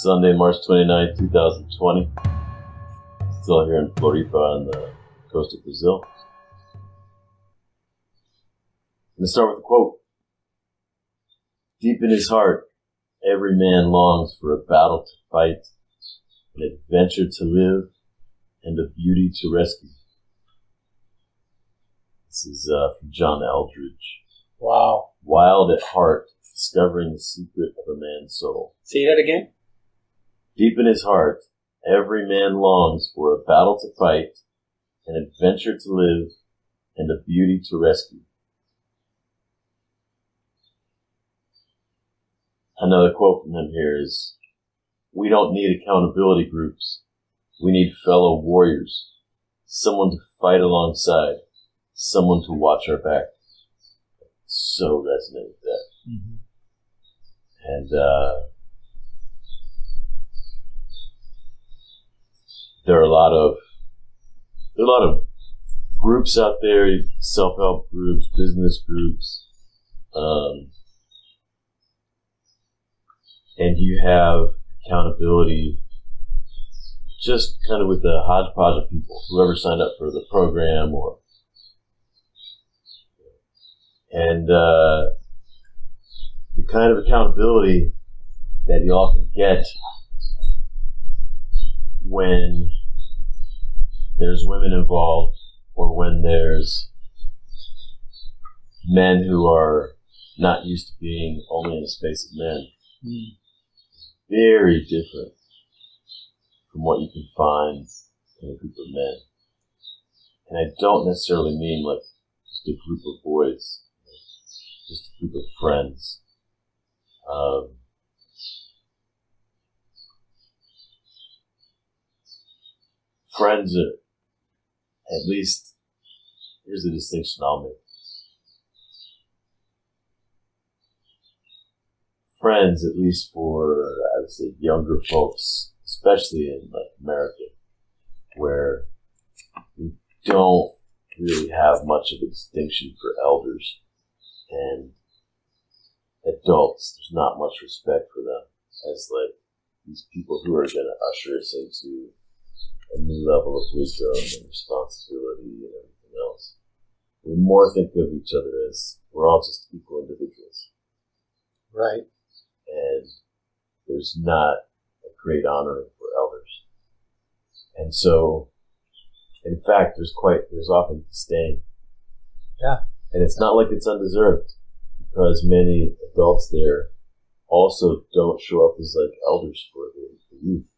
Sunday, March 29, 2020. Still here in Floripa on the coast of Brazil. I'm going to start with a quote. Deep in his heart, every man longs for a battle to fight, an adventure to live, and a beauty to rescue. This is from John Eldridge. Wow. Wild at heart, discovering the secret of a man's soul. Say that again. Deep in his heart, every man longs for a battle to fight, an adventure to live, and a beauty to rescue. Another quote from him here is, we don't need accountability groups. We need fellow warriors, someone to fight alongside, someone to watch our back. So resonate with that. Mm-hmm. And there are a lot of groups out there, self-help groups, business groups, and you have accountability just kind of with the hodgepodge of people, whoever signed up for the program and the kind of accountability that you often get when there's women involved or when there's men who are not used to being only in a space of men. Very different from what you can find in a group of men. And I don't necessarily mean like just a group of boys, just a group of friends. Friends are, at least, here's the distinction I'll make. Friends, at least for, I would say, younger folks, especially in like America, where we don't really have much of a distinction for elders and adults. There's not much respect for them as like these people who are going to usher us into a new level of wisdom and responsibility and everything else. We more think of each other as we're all just equal individuals. Right. And there's not a great honoring for elders. And so, in fact, there's often disdain. Yeah. And it's not like it's undeserved, because many adults there also don't show up as like elders for the youth.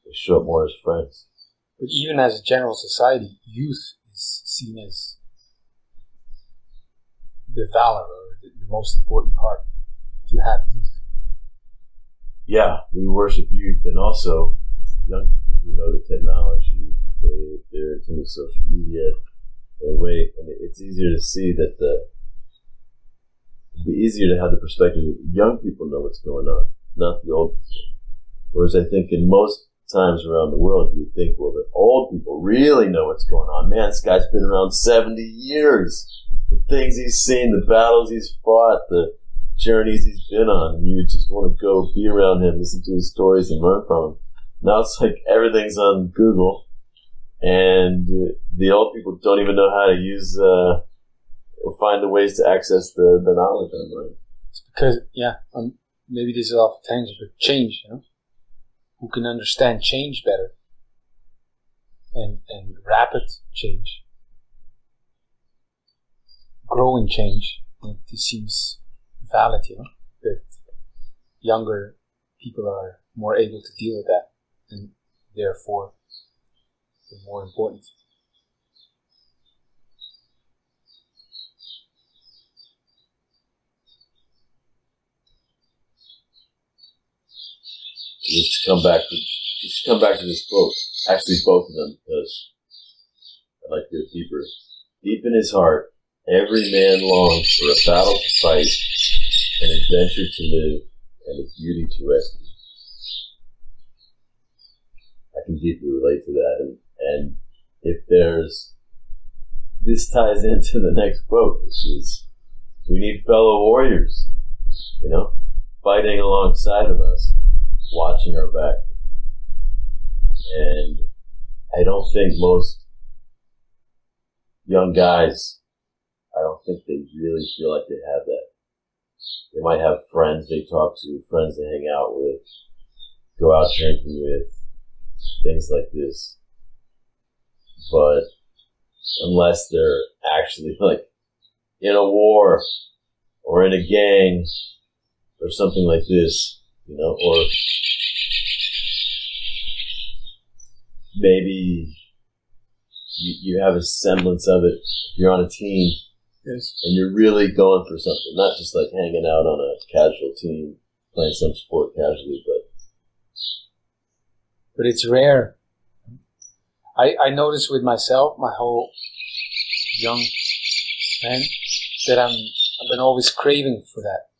They show up more as friends. But even as a general society, youth is seen as the valor or the most important part to have youth. Yeah, we worship youth, and also young people who know the technology. They're in tune with social media. And it's easier to see that it'd be easier to have the perspective that the young people know what's going on, not the old people. Whereas I think in most times around the world, you would think, well, the old people really know what's going on. Man, this guy's been around 70 years. The things he's seen, the battles he's fought, the journeys he's been on, and you would just want to go be around him, listen to his stories, and learn from him. Now it's like everything's on Google, and the old people don't even know how to use or find the ways to access the knowledge online. It's because, maybe this is off the tangent, but change, who can understand change better and rapid change, growing change. This seems valid, that younger people are more able to deal with that, and therefore they're more important. Just to come back to this quote, actually both of them, because I'd like to go deeper. Deep in his heart, every man longs for a battle to fight, an adventure to live, and a beauty to rescue. I can deeply relate to that, and if there's, this ties into the next quote, which is, we need fellow warriors, fighting alongside of us, watching our back. And I don't think most young guys, I don't think they really feel like they have that. They might have friends they talk to, friends they hang out with, go out drinking with, things like this. But unless they're actually like in a war or in a gang or something like this, or maybe you have a semblance of it if you're on a team. Yes. And you're really going for something, not just like hanging out on a casual team, playing some sport casually, but it's rare. I noticed with myself, my whole young man, that I've been always craving for that,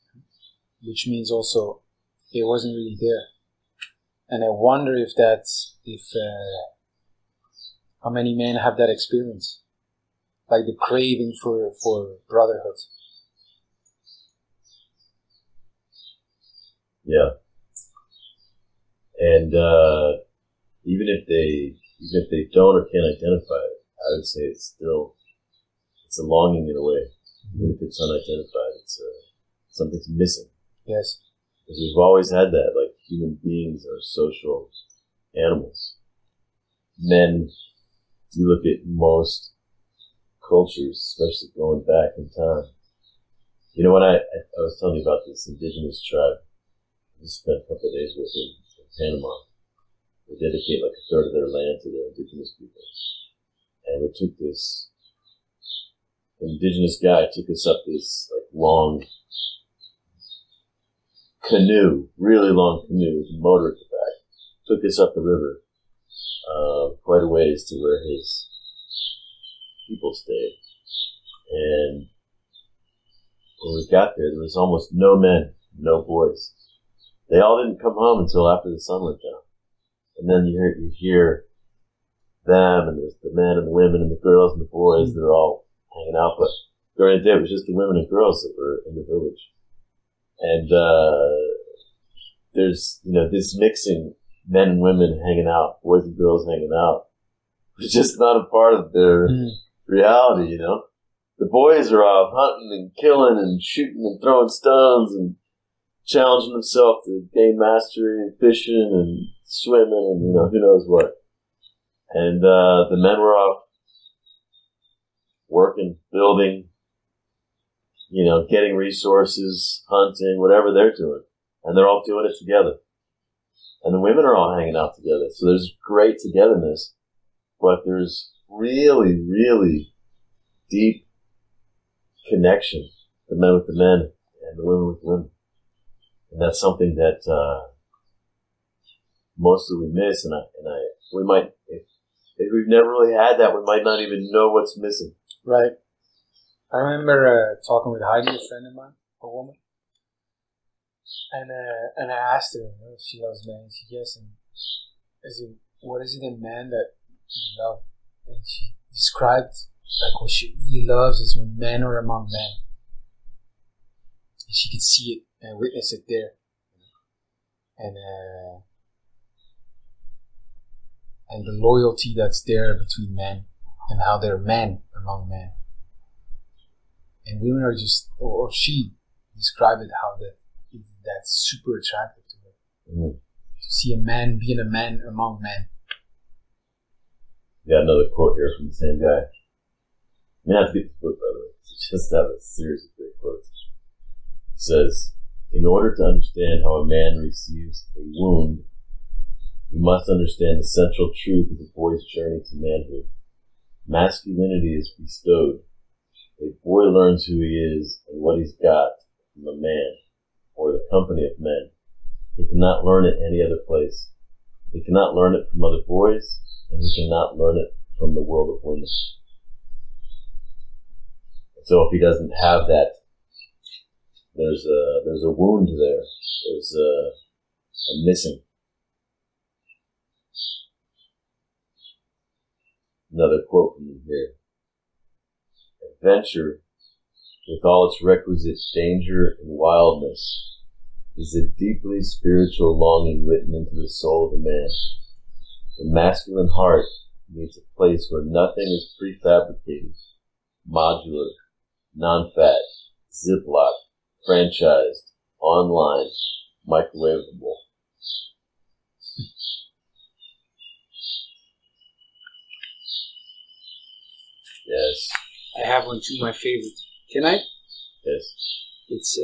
which means also it wasn't really there. And I wonder if how many men have that experience, like the craving for brotherhood. Yeah. And even if they don't or can't identify it, I would say it's a longing in a way. Even if it's unidentified, it's something's missing. Yes. Because we've always had that. Like, human beings are social animals. Men, you look at most cultures, especially going back in time. When I was telling you about this indigenous tribe, I just spent a couple of days with them in Panama. They dedicate like a third of their land to their indigenous people. And we took this indigenous guy took us up this like long canoe, really long canoe with a motor at the back. Took us up the river quite a ways to where his people stayed. And when we got there was almost no men, no boys. They all didn't come home until after the sun went down. And then you hear them, and there's the men and the women and the girls and the boys. They're all hanging out. But during the day, it was just the women and girls that were in the village. And there's this mixing, men and women hanging out, boys and girls hanging out. It's just not a part of their reality. The boys are off hunting and killing and shooting and throwing stones and challenging themselves to gain mastery and fishing and swimming and who knows what. And the men were off working, building, getting resources, hunting, whatever they're doing. And they're all doing it together. And the women are all hanging out together. So there's great togetherness, but there's really, really deep connection, the men with the men and the women with the women. And that's something that mostly we miss. And we might, if we've never really had that, we might not even know what's missing. Right. I remember talking with Heidi, a friend of mine, a woman, and I asked her if she loves men. She said yes. And I said, what is it in men that you love? And she described like what she really loves is when men are among men. And she could see it and witness it there. And the loyalty that's there between men and how they're men among men. And women are just, or she described it how that's super attractive to her. To see a man being a man among men. Got another quote here from the same guy. You have to get this book, by the way. Just have a series of great quotes. It says, in order to understand how a man receives a wound, you must understand the central truth of a boy's journey to manhood. Masculinity is bestowed. A boy learns who he is and what he's got from a man, or the company of men. He cannot learn it any other place. He cannot learn it from other boys, and he cannot learn it from the world of women. So if he doesn't have that, there's a wound there. There's a missing. Another quote from him here. Adventure, with all its requisite danger and wildness, is a deeply spiritual longing written into the soul of a man. The masculine heart needs a place where nothing is prefabricated, modular, non-fat, Ziploc, franchised, online, microwavable. Yes. I have one too, my favorite. Can I? Yes. It's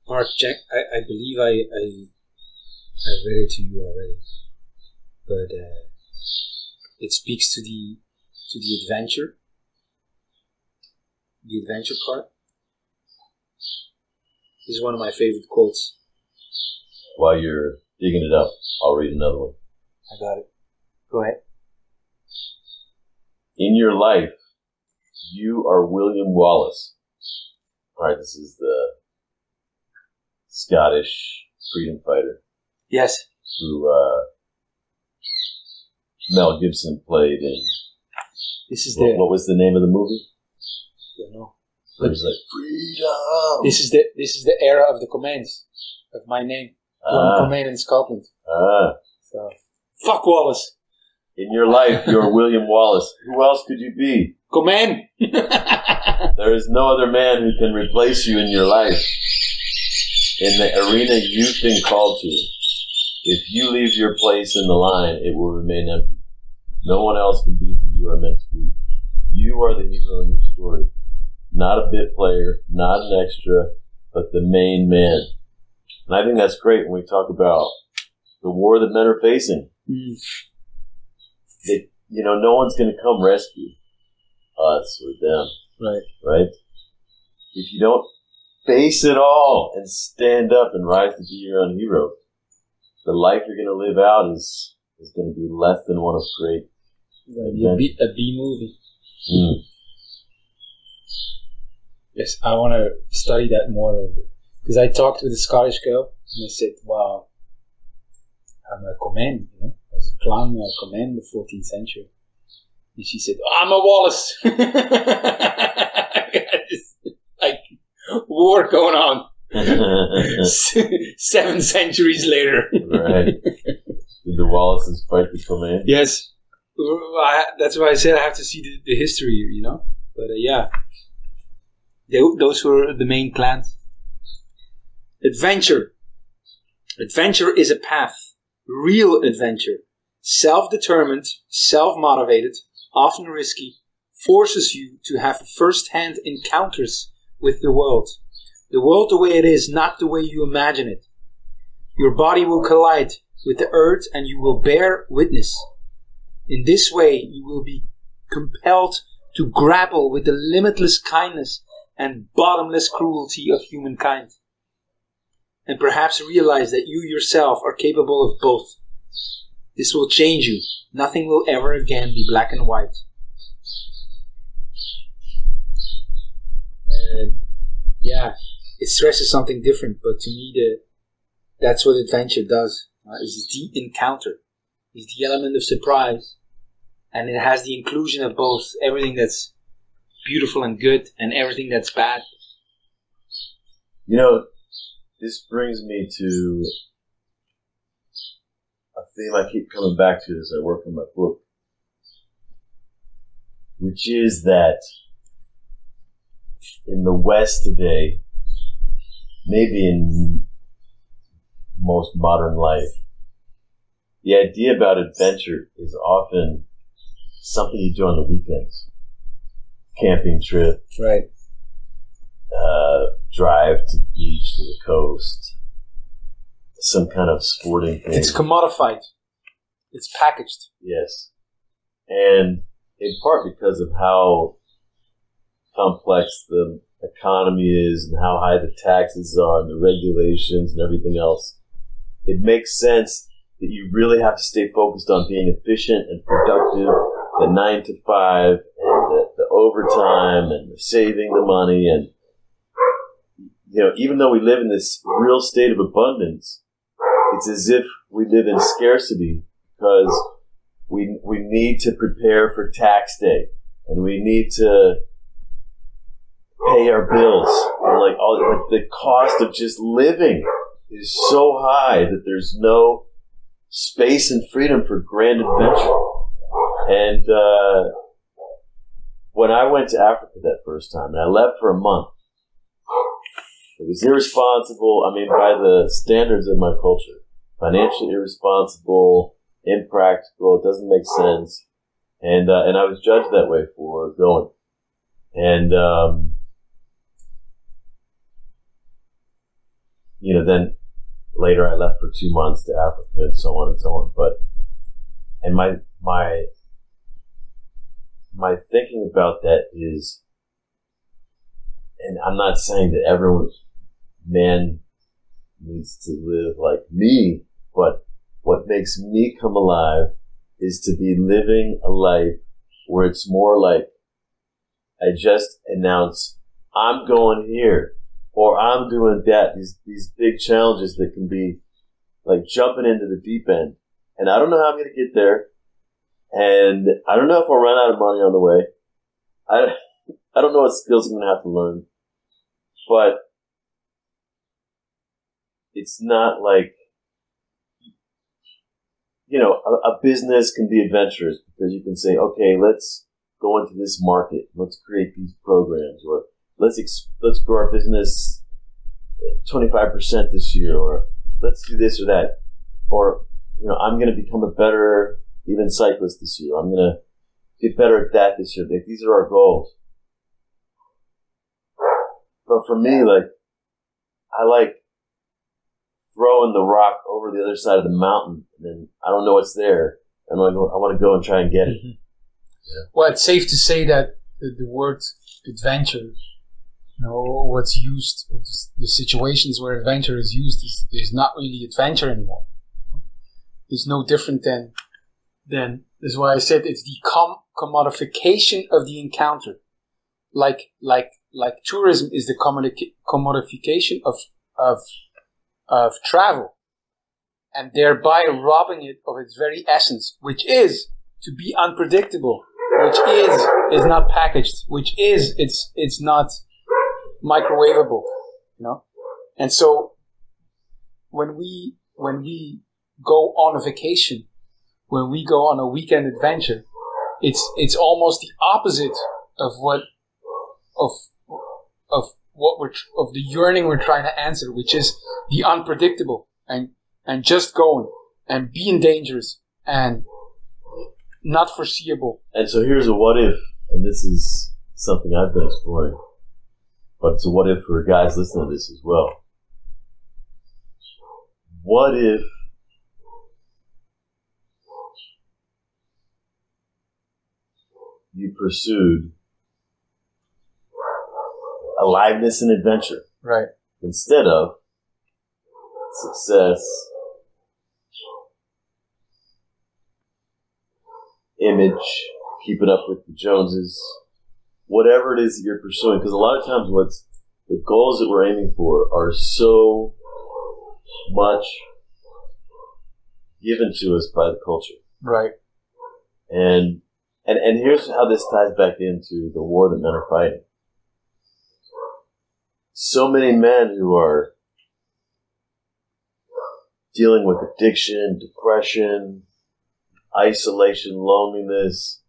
Mark Jack. I believe I read it to you already, but it speaks to the adventure. The adventure part. This is one of my favorite quotes. While you're digging it up, I'll read another one. I got it. Go ahead. In your life, you are William Wallace. All right, this is the Scottish freedom fighter. Yes. Who Mel Gibson played in. This is what was the name of the movie? I don't know. Where he's like, freedom! This is the era of the Comyns, of my name. Comyn in Scotland. So, fuck Wallace. In your life, you're William Wallace. Who else could you be? Comyn! There is no other man who can replace you in your life. In the arena you've been called to. If you leave your place in the line, it will remain empty. No one else can be who you are meant to be. You are the hero in your story. Not a bit player, not an extra, but the main man. And I think that's great when we talk about the war that men are facing. Mm. No one's going to come rescue us or them. Right? If you don't face it all and stand up and rise to be your own hero, the life you're going to live out is going to be less than one of great. A B movie. Mm. Yes, I want to study that more. Because I talked with a Scottish girl and I said, wow, I'm a Comyn, I was a clan Comyn in the 14th century. And she said, I'm a Wallace. Like, war going on. 7 centuries later. Right. Did the Wallaces fight the Comyn? Yes. That's why I said I have to see the history, But yeah. Those were the main clans. Adventure. Adventure is a path. Real adventure. Self-determined, self-motivated, often risky, forces you to have first-hand encounters with the world. The world the way it is, not the way you imagine it. Your body will collide with the earth and you will bear witness. In this way, you will be compelled to grapple with the limitless kindness and bottomless cruelty of humankind. And perhaps realize that you yourself are capable of both. This will change you. Nothing will ever again be black and white. Yeah, it stresses something different, but to me, that's what adventure does. Is the encounter, is the element of surprise, and it has the inclusion of both everything that's beautiful and good and everything that's bad. This brings me to a theme I keep coming back to as I work on my book, which is that in the West today, maybe in most modern life, the idea about adventure is often something you do on the weekends. Camping trip. Right. Drive to the beach, to the coast. Some kind of sporting thing. It's commodified. It's packaged. Yes. And in part because of how complex the economy is and how high the taxes are and the regulations and everything else, it makes sense that you really have to stay focused on being efficient and productive, the 9 to 5 and the overtime and the saving the money. And, even though we live in this real state of abundance, it's as if we live in scarcity because we need to prepare for tax day and we need to pay our bills. And like the cost of just living is so high that there's no space and freedom for grand adventure. And when I went to Africa that first time, and I left for a month, it was irresponsible, by the standards of my culture. Financially irresponsible, impractical, it doesn't make sense. And I was judged that way for going. And, then later I left for 2 months to Africa and so on and so on. And my thinking about that is, and I'm not saying that every man needs to live like me, but what makes me come alive is to be living a life where it's more like I just announce, I'm going here, or I'm doing that, these big challenges that can be like jumping into the deep end. And I don't know how I'm going to get there. And I don't know if I'll run out of money on the way. I don't know what skills I'm going to have to learn. But it's not like, a business can be adventurous because you can say, okay, let's go into this market. Let's create these programs, or let's grow our business 25% this year, or let's do this or that. Or, I'm going to become a better even cyclist this year. I'm going to get better at that this year. These are our goals. But for me, I like throwing the rock over the other side of the mountain, and then I don't know what's there, and I want to go and try and get it. Mm-hmm. Yeah. Well, it's safe to say that the word adventure, what's used, the situations where adventure is used is not really adventure anymore. It's no different than that's why I said it's the commodification of the encounter. Like tourism is the commodification of travel, and thereby robbing it of its very essence, which is to be unpredictable, which is not packaged, which is it's not microwavable, And so when we go on a vacation, when we go on a weekend adventure, it's almost the opposite of the yearning we're trying to answer, which is the unpredictable and just going and being dangerous and not foreseeable. And so here's a what if, and this is something I've been exploring, but it's a what if for guys listening to this as well. What if you pursued aliveness and adventure, right, instead of success, image, keeping up with the Joneses, whatever it is that you're pursuing? Because a lot of times what's the goals that we're aiming for are so much given to us by the culture, right? And here's how this ties back into the war that men are fighting. So many men who are dealing with addiction, depression, isolation, loneliness,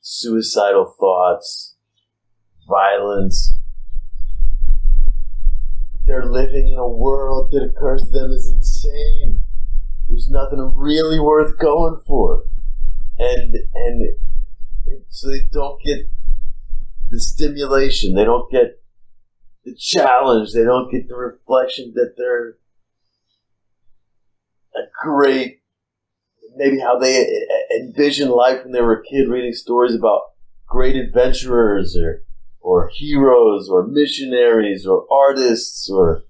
suicidal thoughts, violence. They're living in a world that occurs to them as insane. There's nothing really worth going for. And so they don't get the stimulation, they don't get the challenge, they don't get the reflection that they're a great, maybe how they envisioned life when they were a kid, reading stories about great adventurers or heroes or missionaries or artists or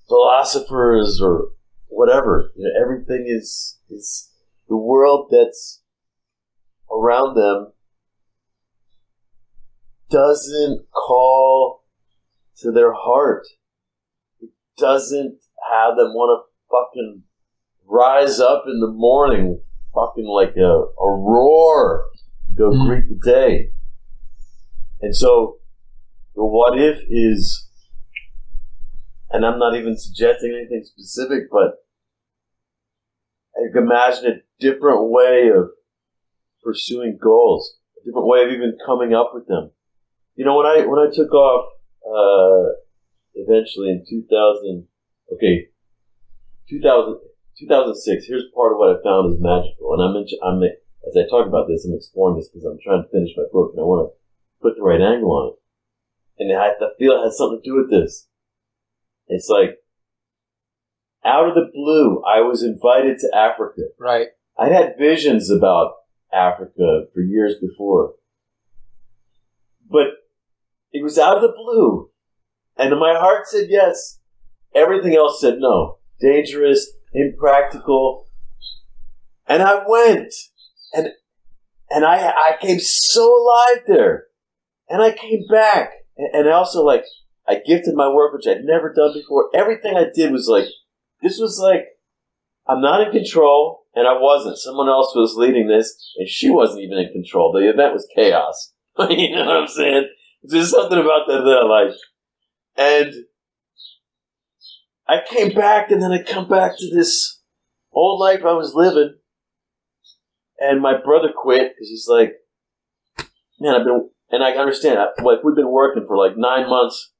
philosophers or whatever. Everything is the world that's around them doesn't call to their heart. It doesn't have them want to fucking rise up in the morning, fucking like a roar, go greet the day. And so the what if is, and I'm not even suggesting anything specific, but I can imagine a different way of pursuing goals, a different way of even coming up with them. You know, when I took off, eventually in 2006, here's part of what I found is magical. And as I talk about this, I'm exploring this because I'm trying to finish my book and I want to put the right angle on it. And I feel it has something to do with this. It's like, out of the blue, I was invited to Africa. Right. I'd had visions about Africa for years before. But it was out of the blue. And my heart said yes. Everything else said no. Dangerous, impractical. And I went. And I came so alive there. And I came back. And I also, like, I gifted my work, which I'd never done before. Everything I did was like, this was like, I'm not in control, and I wasn't. Someone else was leading this, and she wasn't even in control. The event was chaos. You know what I'm saying? There's something about that I liked. And I came back, and then I come back to this old life I was living, and my brother quit, because he's like, man, and I understand, like, we've been working for like 9 months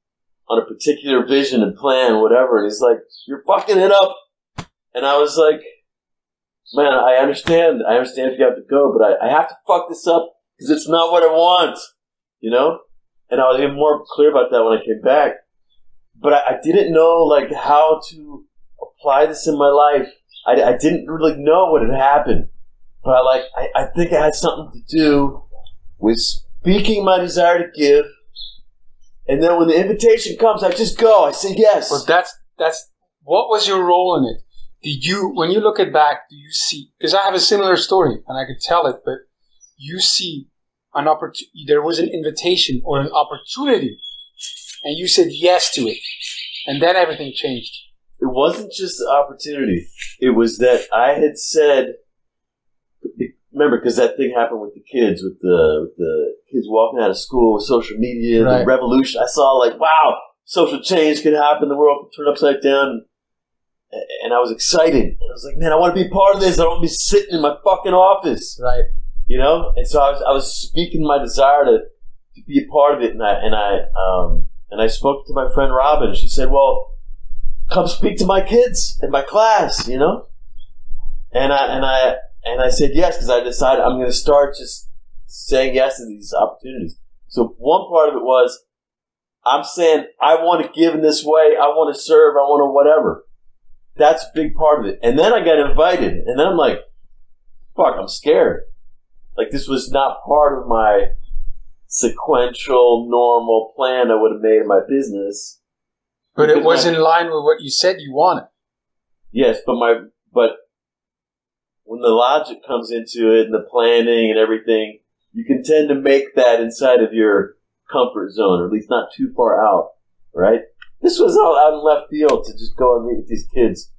on a particular vision and plan, whatever, and he's like, you're fucking it up. And I was like, man, I understand if you have to go, but I have to fuck this up because it's not what I want, you know? And I was even more clear about that when I came back. But I didn't know, like, how to apply this in my life. I didn't really know what had happened. But I think it had something to do with speaking my desire to give. And then when the invitation comes, I just go. I say yes. Well, that's what was your role in it? Did you, when you look it back, do you see? Because I have a similar story, and I could tell it. But you see an opportunity. There was an invitation or an opportunity, and you said yes to it, and then everything changed. It wasn't just the opportunity. It was that I had said. Remember, because that thing happened with the kids, with the kids walking out of school with social media, right. The revolution. I saw, like, wow, social change could happen, the world could turn upside down, and I was excited. And I was like, man, I want to be part of this. I don't want to be sitting in my fucking office, right? You know. And so I was speaking my desire to be a part of it, and I spoke to my friend Robin. She said, well, come speak to my kids in my class, you know. And I said yes, because I decided I'm going to start just saying yes to these opportunities. So one part of it was, I'm saying I want to give in this way, I want to serve, I want to whatever. That's a big part of it. And then I got invited, and then I'm like, fuck, I'm scared. Like, this was not part of my sequential, normal plan I would have made in my business. But it was in line with what you said you wanted. Yes, but when the logic comes into it and the planning and everything, you can tend to make that inside of your comfort zone, or at least not too far out, right? This was all out in left field to just go and meet with these kids.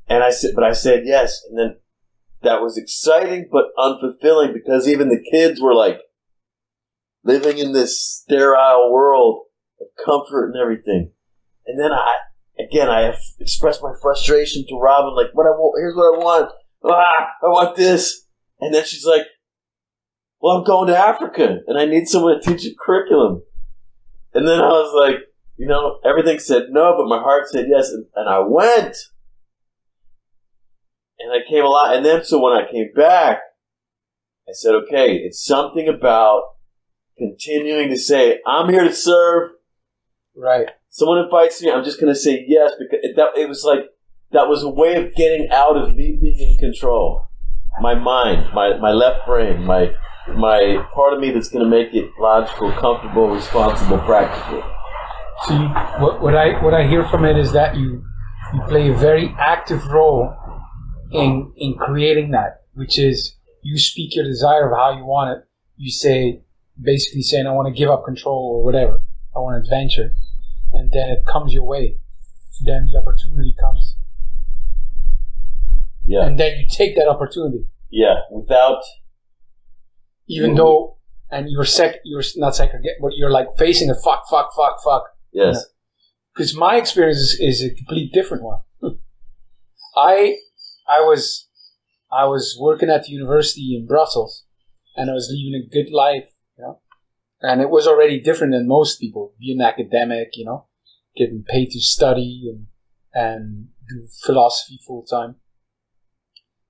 And I said yes. And then that was exciting but unfulfilling, because even the kids were like living in this sterile world of comfort and everything. And then I expressed my frustration to Robin, like, here's what I want. I want this. And then she's like, well, I'm going to Africa, and I need someone to teach a curriculum. And then I was like, you know, everything said no, but my heart said yes, and I went. And I came alive. And then, so when I came back, I said, okay, it's something about continuing to say, I'm here to serve. Right. Someone invites me, I'm just going to say yes, because it was like, that was a way of getting out of me being in control. My mind, my left brain, my part of me that's going to make it logical, comfortable, responsible, practical. So what I hear from it is that you play a very active role in creating that, which is you speak your desire of how you want it. You say, basically saying, I want to give up control or whatever. I want adventure. And then it comes your way. Then the opportunity comes. Yeah. And then you take that opportunity. Yeah, without... Even though and you're not segregated, but you're like facing a fuck. Yes. Because my experience is a complete different one. I was working at the university in Brussels, and I was living a good life, and it was already different than most people. Being academic, getting paid to study and do philosophy full time.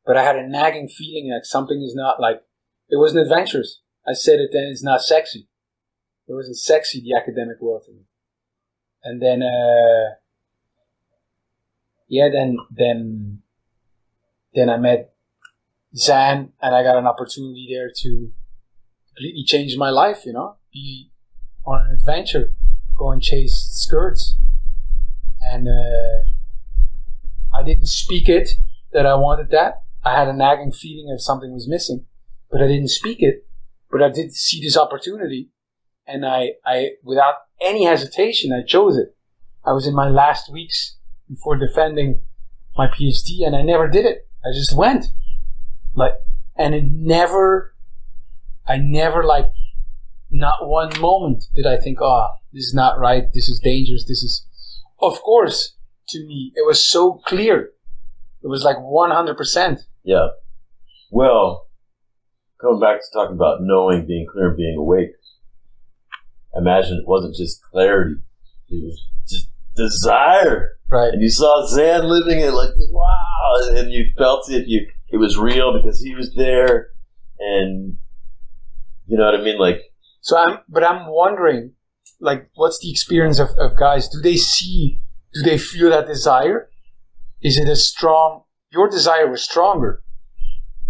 But I had a nagging feeling that something is not like, it wasn't adventurous. I said it then, it's not sexy. It wasn't sexy, the academic world to me. And then, then I met Zan, and I got an opportunity there to completely change my life, be on an adventure, go and chase skirts. And I didn't speak it that I wanted that. I had a nagging feeling that something was missing, but I didn't speak it. But I did see this opportunity, and I without any hesitation, I chose it. I was in my last weeks before defending my PhD, and I never did it. I just went. And I never not one moment did I think, this is not right, this is dangerous, this is... Of course, to me, it was so clear. It was 100%. Yeah. Well, coming back to talking about knowing, being clear, and being awake, imagine it wasn't just clarity. It was just desire. Right. And you saw Zan living it wow, and you felt it. It was real because he was there, and you know what I mean? I'm wondering, what's the experience of guys? Do they feel that desire? Is it as strong? Your desire was stronger.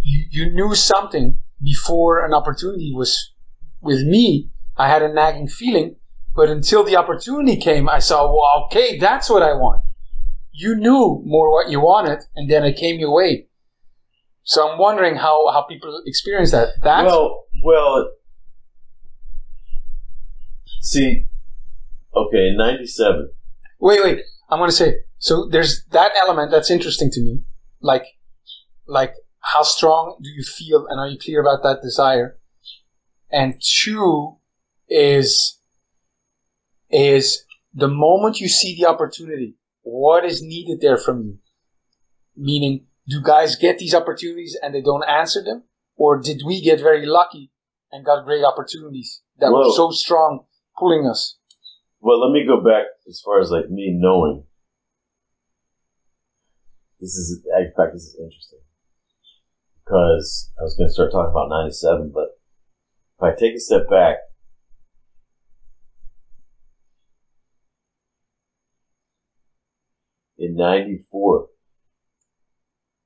You knew something before an opportunity was with me. I had a nagging feeling, but until the opportunity came, I saw, well, okay, that's what I want. You knew more what you wanted, and then it came your way. So I'm wondering how people experience that. Well, see, okay, in 97. Wait, I'm going to say, so there's that element that's interesting to me. How strong do you feel, and are you clear about that desire? And two is the moment you see the opportunity, what is needed there from you? Meaning, do guys get these opportunities and they don't answer them? Or did we get very lucky and got great opportunities that were so strong pulling us? Well, let me go back as far as me knowing. This is interesting. Because I was going to start talking about 97, but if I take a step back, in 94,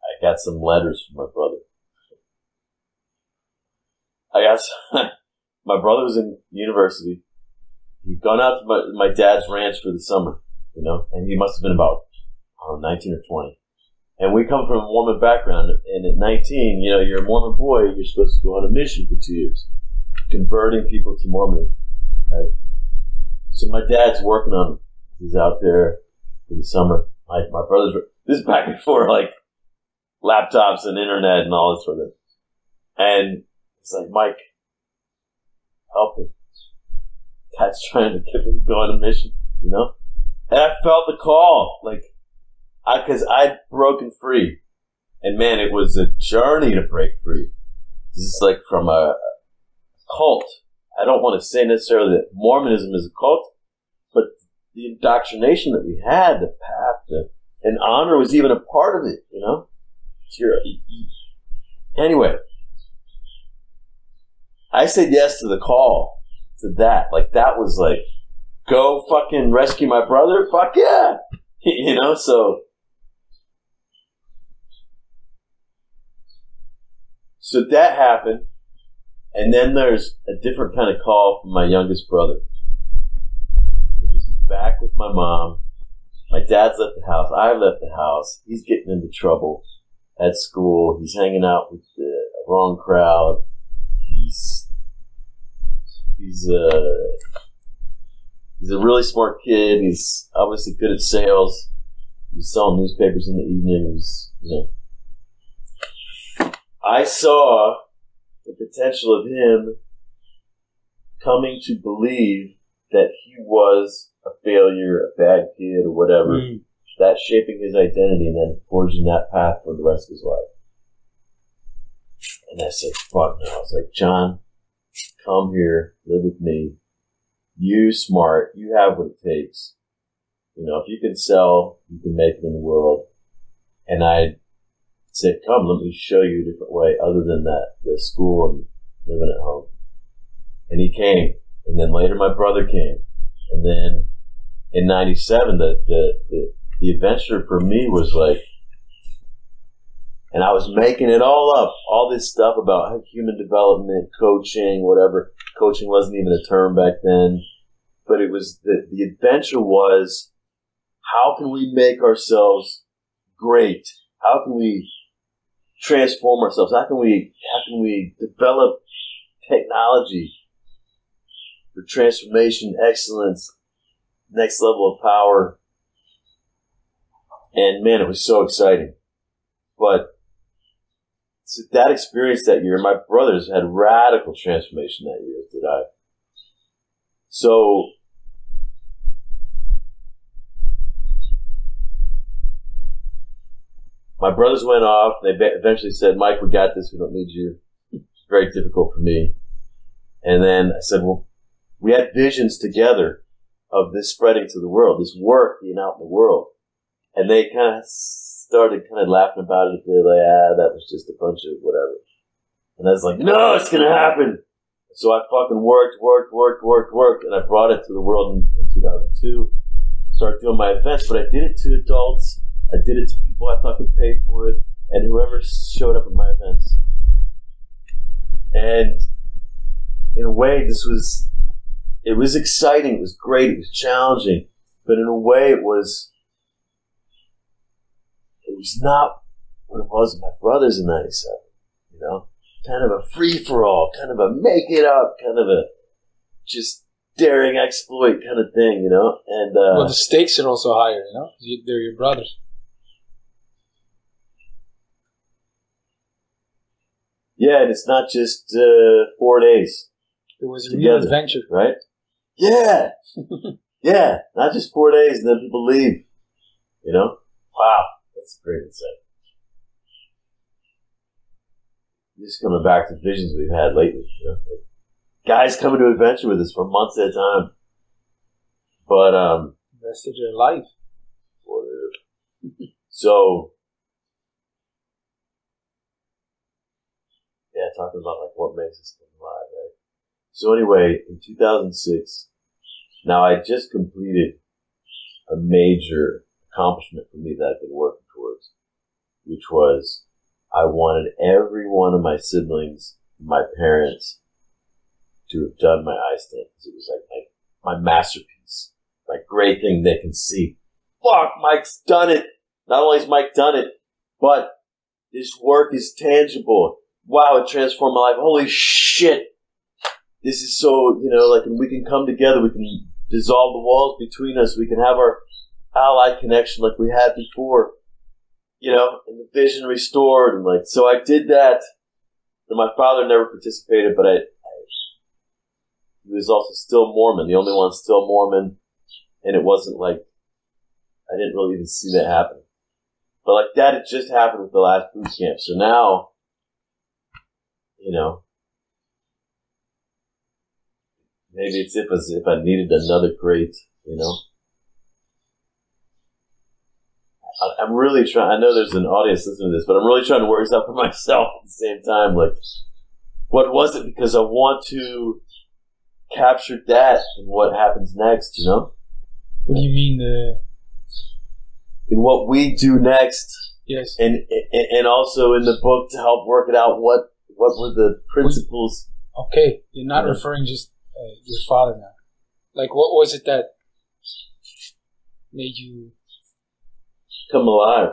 I got some letters from my brother. My brother was in university. He'd gone out to my dad's ranch for the summer, and he must have been about, 19 or 20. And we come from a Mormon background, and at 19, you're a Mormon boy, you're supposed to go on a mission for 2 years, converting people to Mormonism, right? So my dad's working on him. He's out there for the summer. My brother's, this is back before, laptops and internet and all this sort of thing. And it's Mike, help him. Dad's trying to get him to go on a mission, And I felt the call, because I'd broken free. And man, it was a journey to break free. This is from a cult. I don't want to say necessarily that Mormonism is a cult, but the indoctrination that we had, the path, and honor was even a part of it, Anyway, I said yes to the call, to that. That was go fucking rescue my brother? Fuck yeah! So that happened, and then there's a different kind of call from my youngest brother, which is he's back with my mom. My dad's left the house. I left the house. He's getting into trouble at school. He's hanging out with the wrong crowd. He's a really smart kid. He's obviously good at sales. He's selling newspapers in the evenings. I saw the potential of him coming to believe that he was a failure, a bad kid, or whatever. That shaping his identity and then forging that path for the rest of his life. And I said, fuck no. I was like, John, come here, live with me. You smart, you have what it takes. You know, if you can sell, you can make it in the world. And I said, come, let me show you a different way other than that, the school and living at home. And he came. And then later my brother came. And then in 97, the adventure for me was like, and I was making it all up, all this stuff about human development, coaching, whatever. Coaching wasn't even a term back then. But it was, the adventure was, how can we make ourselves great? How can we transform ourselves? How can we develop technology for transformation, excellence, next level of power? And man, it was so exciting. But so that experience that year, my brothers had radical transformation that year, did I? So my brothers went off. They eventually said, Mike, we got this. We don't need you. It's very difficult for me. And then I said, well, we had visions together of this spreading to the world, this work being out in the world. And they kind of started laughing about it. They're like, that was just a bunch of whatever. And I was like, no, it's going to happen. So I fucking worked. And I brought it to the world in 2002. Started doing my events, but I did it to adults. I did it to people I thought could pay for it. And whoever showed up at my events. And in a way, it was exciting. It was great. It was challenging. But in a way, it was not what it was with my brothers in 97, you know? Kind of a free-for-all, kind of a make-it-up, kind of a just daring exploit kind of thing, you know? And well, the stakes are also higher, you know? They're your brothers. Yeah, and it's not just 4 days. It was a together, real adventure. Right? Yeah. Yeah, not just 4 days and then people leave, you know? Wow. That's a great insight. Just coming back to visions we've had lately, you know, like guys coming to adventure with us for months at a time. But rest of your life. So yeah, talking about like what makes us come alive, right? So anyway, in 2006, now I just completed a major accomplishment for me that I've been working towards, which was I wanted every one of my siblings, my parents, to have done my eye stamp, because it was like my masterpiece, my great thing they can see. Fuck, Mike's done it. Not only has Mike done it, but this work is tangible. Wow, it transformed my life. Holy shit. This is so, you know, like when we can come together, we can dissolve the walls between us, we can have our ally connection like we had before, you know, and the vision restored, and like, so I did that. And my father never participated, but he was also still Mormon, the only one still Mormon, and it wasn't like, I didn't really even see that happen. But like that, it just happened with the last boot camp. So now, you know, maybe it's as if I needed another great, you know. I'm really trying, I know there's an audience listening to this, but I'm really trying to work this out for myself at the same time. Like, what was it? Because I want to capture that in what happens next, you know? What do you mean? In what we do next. Yes. And also in the book to help work it out, what were the principles? Okay, you're not referring just your father now. Like, what was it that made you come alive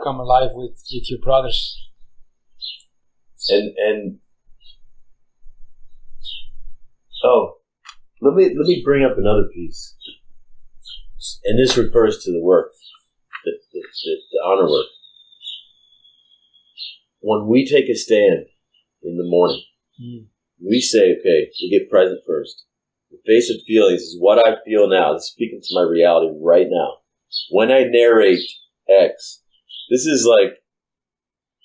with your brothers? And let me bring up another piece, and this refers to the work, the honor work. When we take a stand in the morning, we say, okay, we get present first. the face of feelings is what I feel now. This is speaking to my reality right now. When I narrate X, this is like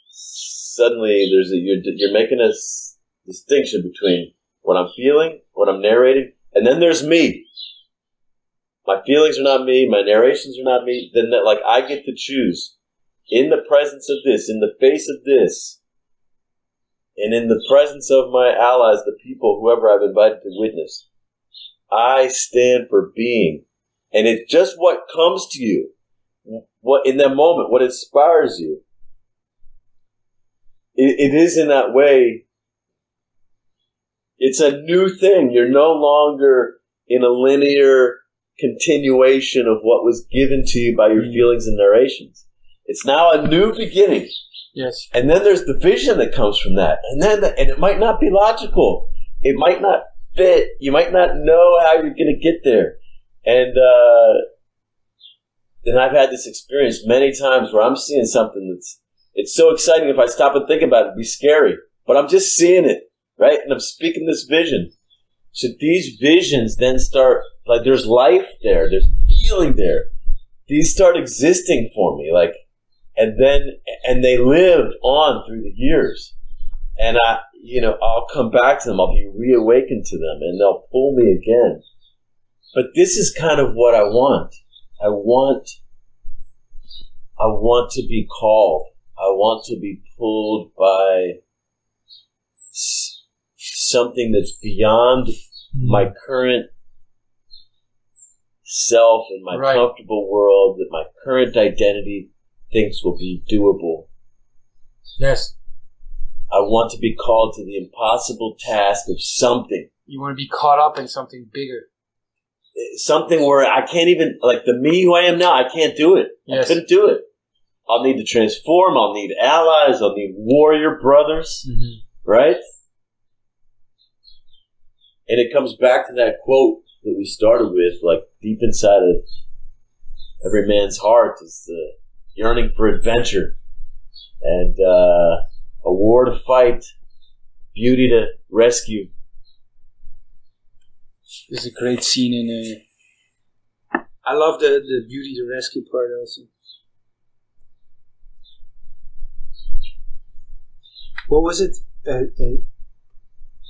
suddenly you're making a distinction between what I'm feeling, what I'm narrating, and then there's me. My feelings are not me. My narrations are not me. Then that, like, I get to choose in the presence of this, in the face of this, and in the presence of my allies, the people, whoever I've invited to witness. I stand for being. And it's just what comes to you. What in that moment, what inspires you. It is in that way. It's a new thing. You're no longer in a linear continuation of what was given to you by your feelings and narrations. It's now a new beginning. Yes. And then there's the vision that comes from that. And it might not be logical. It might not fit. You might not know how you're going to get there. And then I've had this experience many times where I'm seeing something it's so exciting. If I stop and think about it, it'd be scary. But I'm just seeing it, right? And I'm speaking this vision. So these visions then start, like, there's life there. There's feeling there. These start existing for me, like, and they live on through the years. And I'll come back to them. I'll be reawakened to them, and they'll pull me again. But this is kind of what I want. I want to be called. I want to be pulled by something that's beyond my current self in my comfortable world, that my current identity thinks will be doable. Yes. I want to be called to the impossible task of something. You want to be caught up in something bigger. Something where I can't even, like the me who I am now, I can't do it. Yes. I couldn't do it. I'll need to transform. I'll need allies. I'll need warrior brothers. Mm-hmm. Right? And it comes back to that quote that we started with, like, deep inside of every man's heart is the yearning for adventure and a war to fight, beauty to rescue. There's a great scene in I love the beauty to rescue part also. What was it? A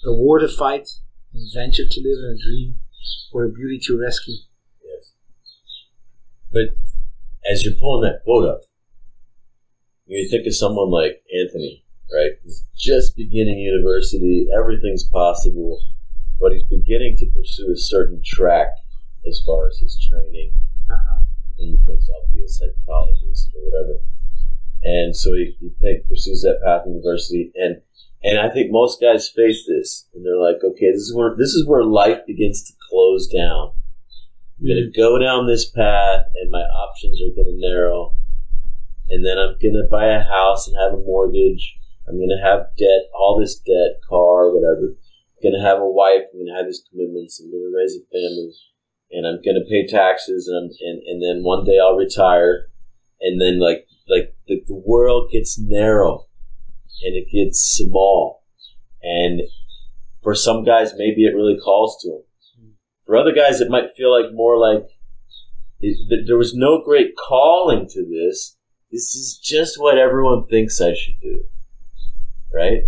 war to fight, adventure to live, and a dream, or a beauty to rescue. Yes. But as you're pulling that quote up, you think of someone like Anthony, right? He's just beginning university, everything's possible, but he's beginning to pursue a certain track as far as his training. And he thinks I'll be a psychologist or whatever. And so he pursues that path in university, and I think most guys face this, and they're like, okay, this is where life begins to close down. I'm going to go down this path, and my options are going to narrow, and then I'm going to buy a house and have a mortgage. I'm going to have debt, all this debt, car, whatever. I'm going to have a wife. I'm going to have these commitments. I'm going to raise a family, and I'm going to pay taxes, and then one day I'll retire, and then like the world gets narrow and it gets small, and for some guys maybe it really calls to them. For other guys it might feel like more like there was no great calling to this. This is just what everyone thinks I should do, right?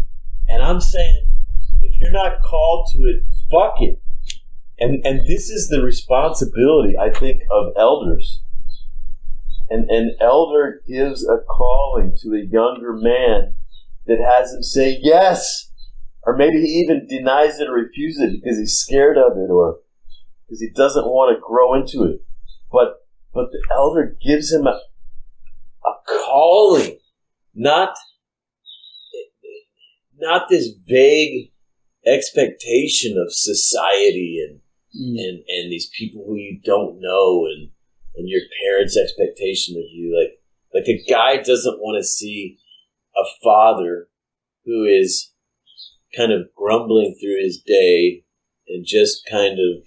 And I'm saying, if you're not called to it, fuck it. And this is the responsibility, I think, of elders. An elder gives a calling to a younger man that has him say yes. Or maybe he even denies it or refuses it because he's scared of it or because he doesn't want to grow into it. But the elder gives him a calling, not this vague expectation of society and these people who you don't know and your parents' expectation of you. Like a guy doesn't want to see a father who is kind of grumbling through his day and just kind of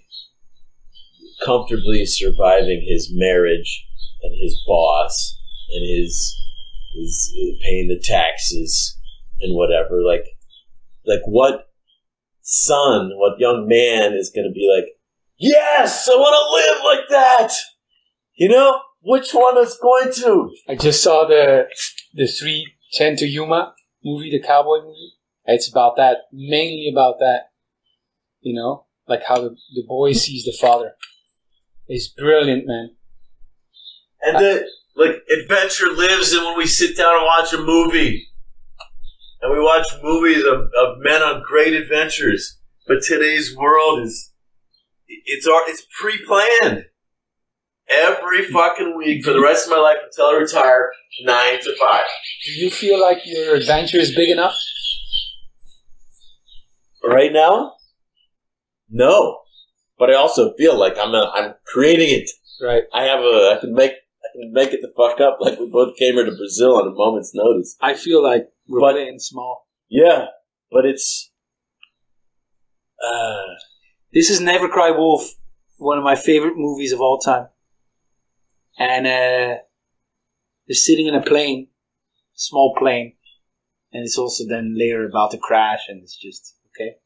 comfortably surviving his marriage and his boss and his paying the taxes and whatever. Like what son, what young man is going to be like, yes, I want to live like that. You know? Which one is going to? I just saw the 3:10 to Yuma movie, the cowboy movie. It's about that, mainly about that. You know? Like how the boy sees the father. It's brilliant, man. And adventure lives in when we sit down and watch a movie. And we watch movies of men on great adventures. But today's world it's pre-planned. Every fucking week for the rest of my life until I retire, 9 to 5. Do you feel like your adventure is big enough? Right now? No. But I also feel like I'm creating it. Right. I can make it the fuck up like we both came here to Brazil on a moment's notice. I feel like we're playing small. Yeah, but it's... This is Never Cry Wolf, one of my favorite movies of all time. And they're sitting in a plane, small plane, and it's also then later about to crash, and it's just, okay.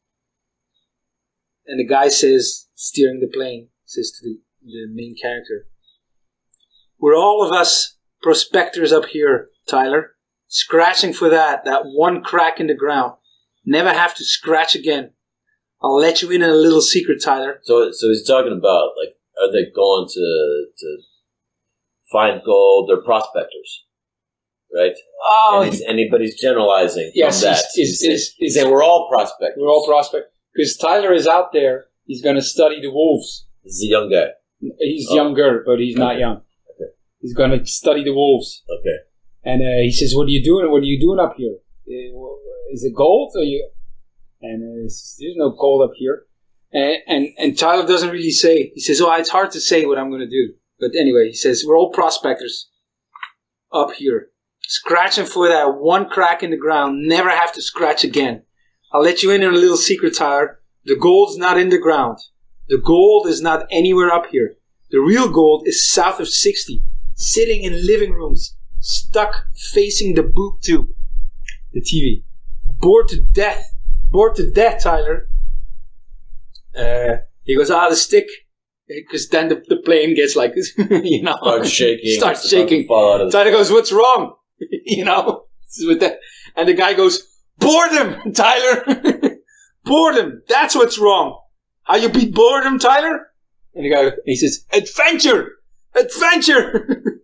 And the guy says, steering the plane, says to the main character, we're all of us prospectors up here, Tyler, scratching for that one crack in the ground. Never have to scratch again. I'll let you in on a little secret, Tyler. So he's talking about, like, are they going to find gold? They're prospectors, right? Oh, but he's generalizing from that. He's saying we're all prospectors. We're all prospectors. Because Tyler is out there. He's going to study the wolves. This is a young guy. He's younger, but he's not young. Okay. He's going to study the wolves. Okay. And he says, "What are you doing? What are you doing up here? Is it gold? Or you?" And there's no gold up here. And Tyler doesn't really say. He says, "Oh, it's hard to say what I'm going to do." But anyway, he says, "We're all prospectors up here, scratching for that one crack in the ground. Never have to scratch again. I'll let you in on a little secret, Tyler. The gold's not in the ground. The gold is not anywhere up here. The real gold is south of 60, sitting in living rooms, stuck facing the boob tube, the TV. Bored to death, Tyler." He goes, the stick. Because then the plane gets like, you know. Starts shaking. Tyler goes, "What's wrong?" You know. With that. And the guy goes, "Boredom, Tyler." "Boredom. That's what's wrong. How you beat boredom, Tyler?" And the guy, he says, "Adventure. Adventure."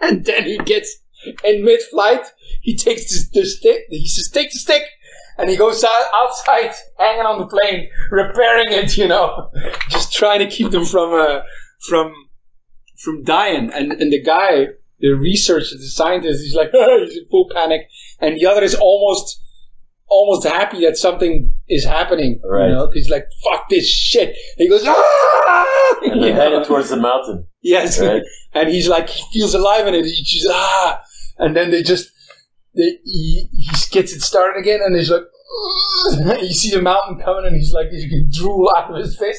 And then he gets in mid-flight. He takes the stick. He says, "Take the stick." And he goes outside, hanging on the plane, repairing it, you know, just trying to keep them from dying. And the guy, the researcher, the scientist, he's like, he's in full panic. And the other is almost happy that something is happening, right? You know, because he's like, "Fuck this shit." And he goes, "Ah!" And they're headed towards the mountain. Yes, right? And he's like, he feels alive in it. He just and then he gets it started again, and he's like, you see the mountain coming, and he's like, you can drool out of his face,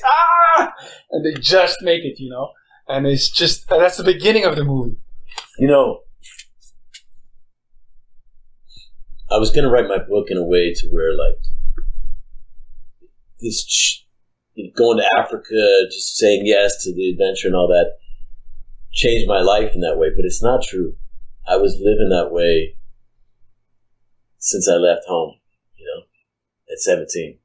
and they just make it, you know, and it's just, that's the beginning of the movie. You know, I was going to write my book in a way to where, like, this going to Africa, just saying yes to the adventure and all that, changed my life in that way, but it's not true. I was living that way since I left home, you know, at 17.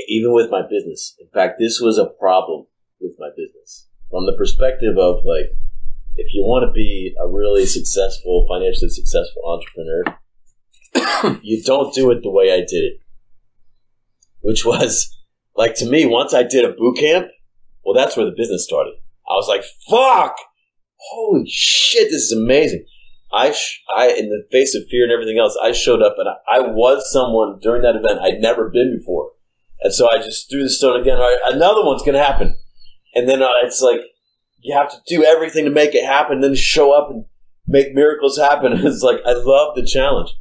Even with my business. In fact, this was a problem with my business. From the perspective of, like, if you want to be a really successful, financially successful entrepreneur, you don't do it the way I did it. Which was, like, to me, once I did a boot camp, well, that's where the business started. I was like, fuck! Holy shit, this is amazing. I in the face of fear and everything else, I showed up, and I was someone during that event I'd never been before. And so I just threw the stone again. All right, another one's going to happen. And then it's like, you have to do everything to make it happen, then show up and make miracles happen. It's like, I love the challenge.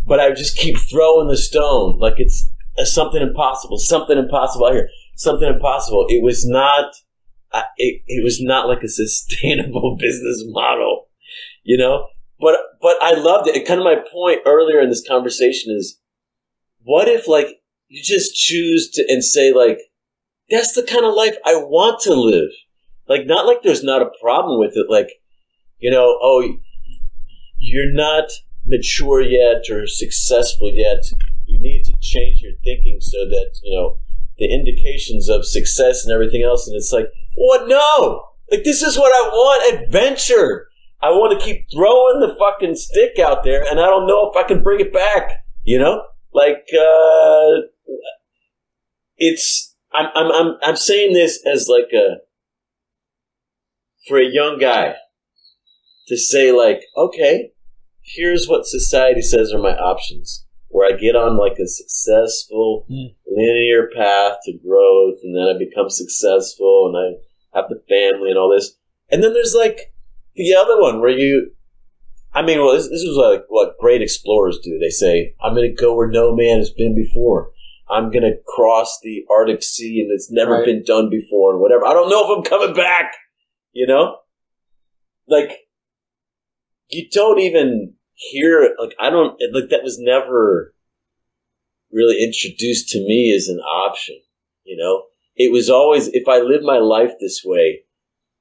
But I just keep throwing the stone like it's something impossible out here, something impossible. It was not, it was not like a sustainable business model, you know? But I loved it. And kind of my point earlier in this conversation is, what if, like, you just choose to and say, like, that's the kind of life I want to live. Like, not like there's not a problem with it. Like, oh, you're not mature yet or successful yet. You need to change your thinking so that, the indications of success and everything else. And it's like, what? No! Like, this is what I want, adventure. I want to keep throwing the fucking stick out there, and I don't know if I can bring it back, Like, I'm saying this as like for a young guy to say, like, okay, here's what society says are my options, where I get on like a successful linear path to growth, and then I become successful, and I have the family and all this. And then there's like the other one where this is like what great explorers do. They say, I'm going to go where no man has been before. I'm going to cross the Arctic Sea, and it's never been done before, and whatever. I don't know if I'm coming back, Like, you don't even hear, like, that was never really introduced to me as an option, It was always, if I live my life this way,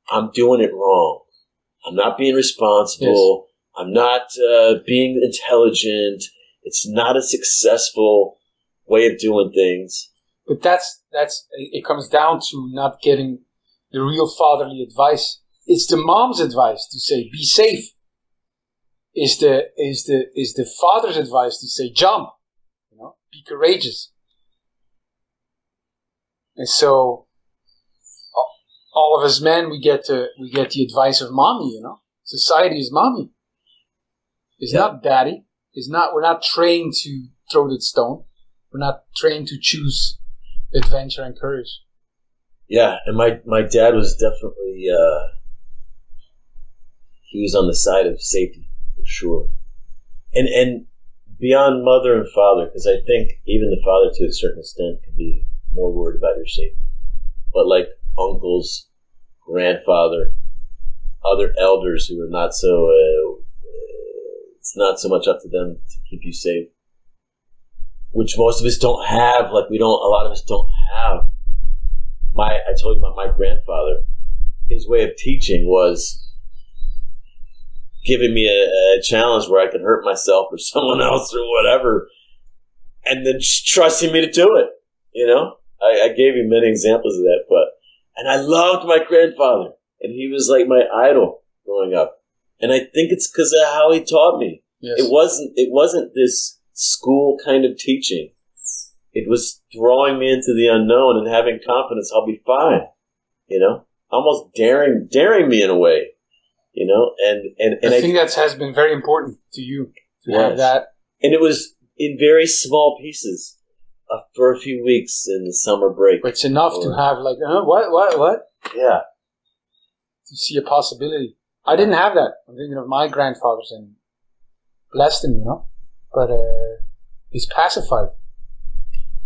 I'm doing it wrong. I'm not being responsible. Yes. I'm not being intelligent. It's not a successful way of doing things. But that's it comes down to not getting the real fatherly advice. It's the mom's advice to say, be safe. Is the father's advice to say, jump, be courageous. And so all of us men, we get the advice of mommy, Society is mommy. It's not daddy. We're not trained to throw the stone. We're not trained to choose adventure and courage. Yeah, and my dad was definitely he was on the side of safety for sure. And beyond mother and father, because I think even the father to a certain extent can be more worried about your safety. But like uncles, grandfather, other elders who are not so it's not so much up to them to keep you safe, which most of us don't have. Like, a lot of us don't have. I told you about my grandfather. His way of teaching was giving me a challenge where I could hurt myself or someone else or whatever, and then trusting me to do it. I gave you many examples of that, and I loved my grandfather, and he was like my idol growing up. And I think it's because of how he taught me. Yes. It wasn't this school kind of teaching. It was throwing me into the unknown and having confidence I'll be fine. Almost daring me in a way. And I think that has been very important to you to have that. And it was in very small pieces for a few weeks in the summer break. But it's enough to have like, what? Yeah. To see a possibility. I didn't have that. I'm thinking of my grandfathers and blessed him, but he's pacified.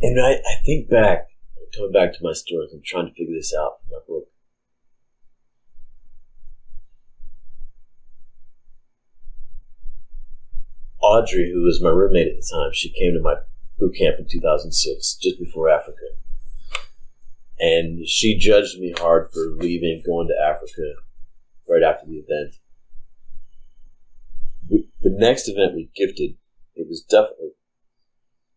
And I think back, coming back to my stories, I'm trying to figure this out from my book. Audrey, who was my roommate at the time, she came to my boot camp in 2006, just before Africa. And she judged me hard for leaving, going to Africa right after the event. The next event we gifted, it was definitely,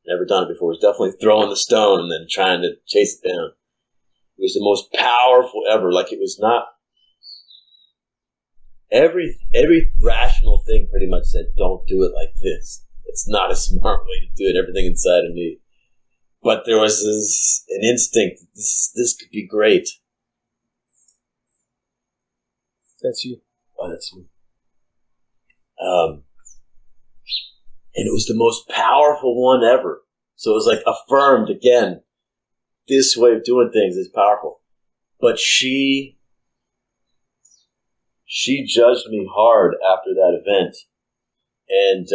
never done it before, it was definitely throwing the stone and then trying to chase it down. It was the most powerful ever. Like, it was not, every rational thing pretty much said, don't do it like this. It's not a smart way to do it. Everything inside of me. But there was an instinct, this could be great. That's you. Oh, that's me. And it was the most powerful one ever. So it was like affirmed again. This way of doing things is powerful. But she judged me hard after that event. And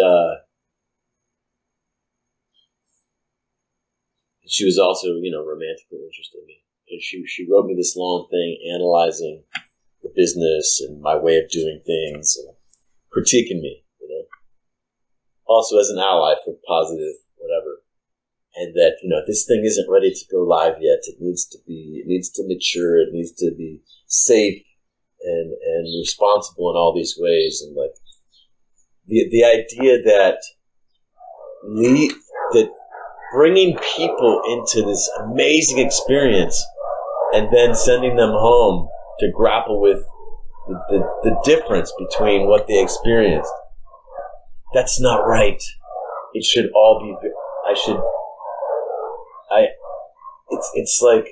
she was also, romantically interested in me. And she wrote me this long thing analyzing the business and my way of doing things and critiquing me, also as an ally for positive whatever. and that, this thing isn't ready to go live yet. It needs to mature. It needs to be safe and responsible in all these ways. And like the idea that bringing people into this amazing experience and then sending them home to grapple with the difference between what they experienced. That's not right. It should all be, it's like,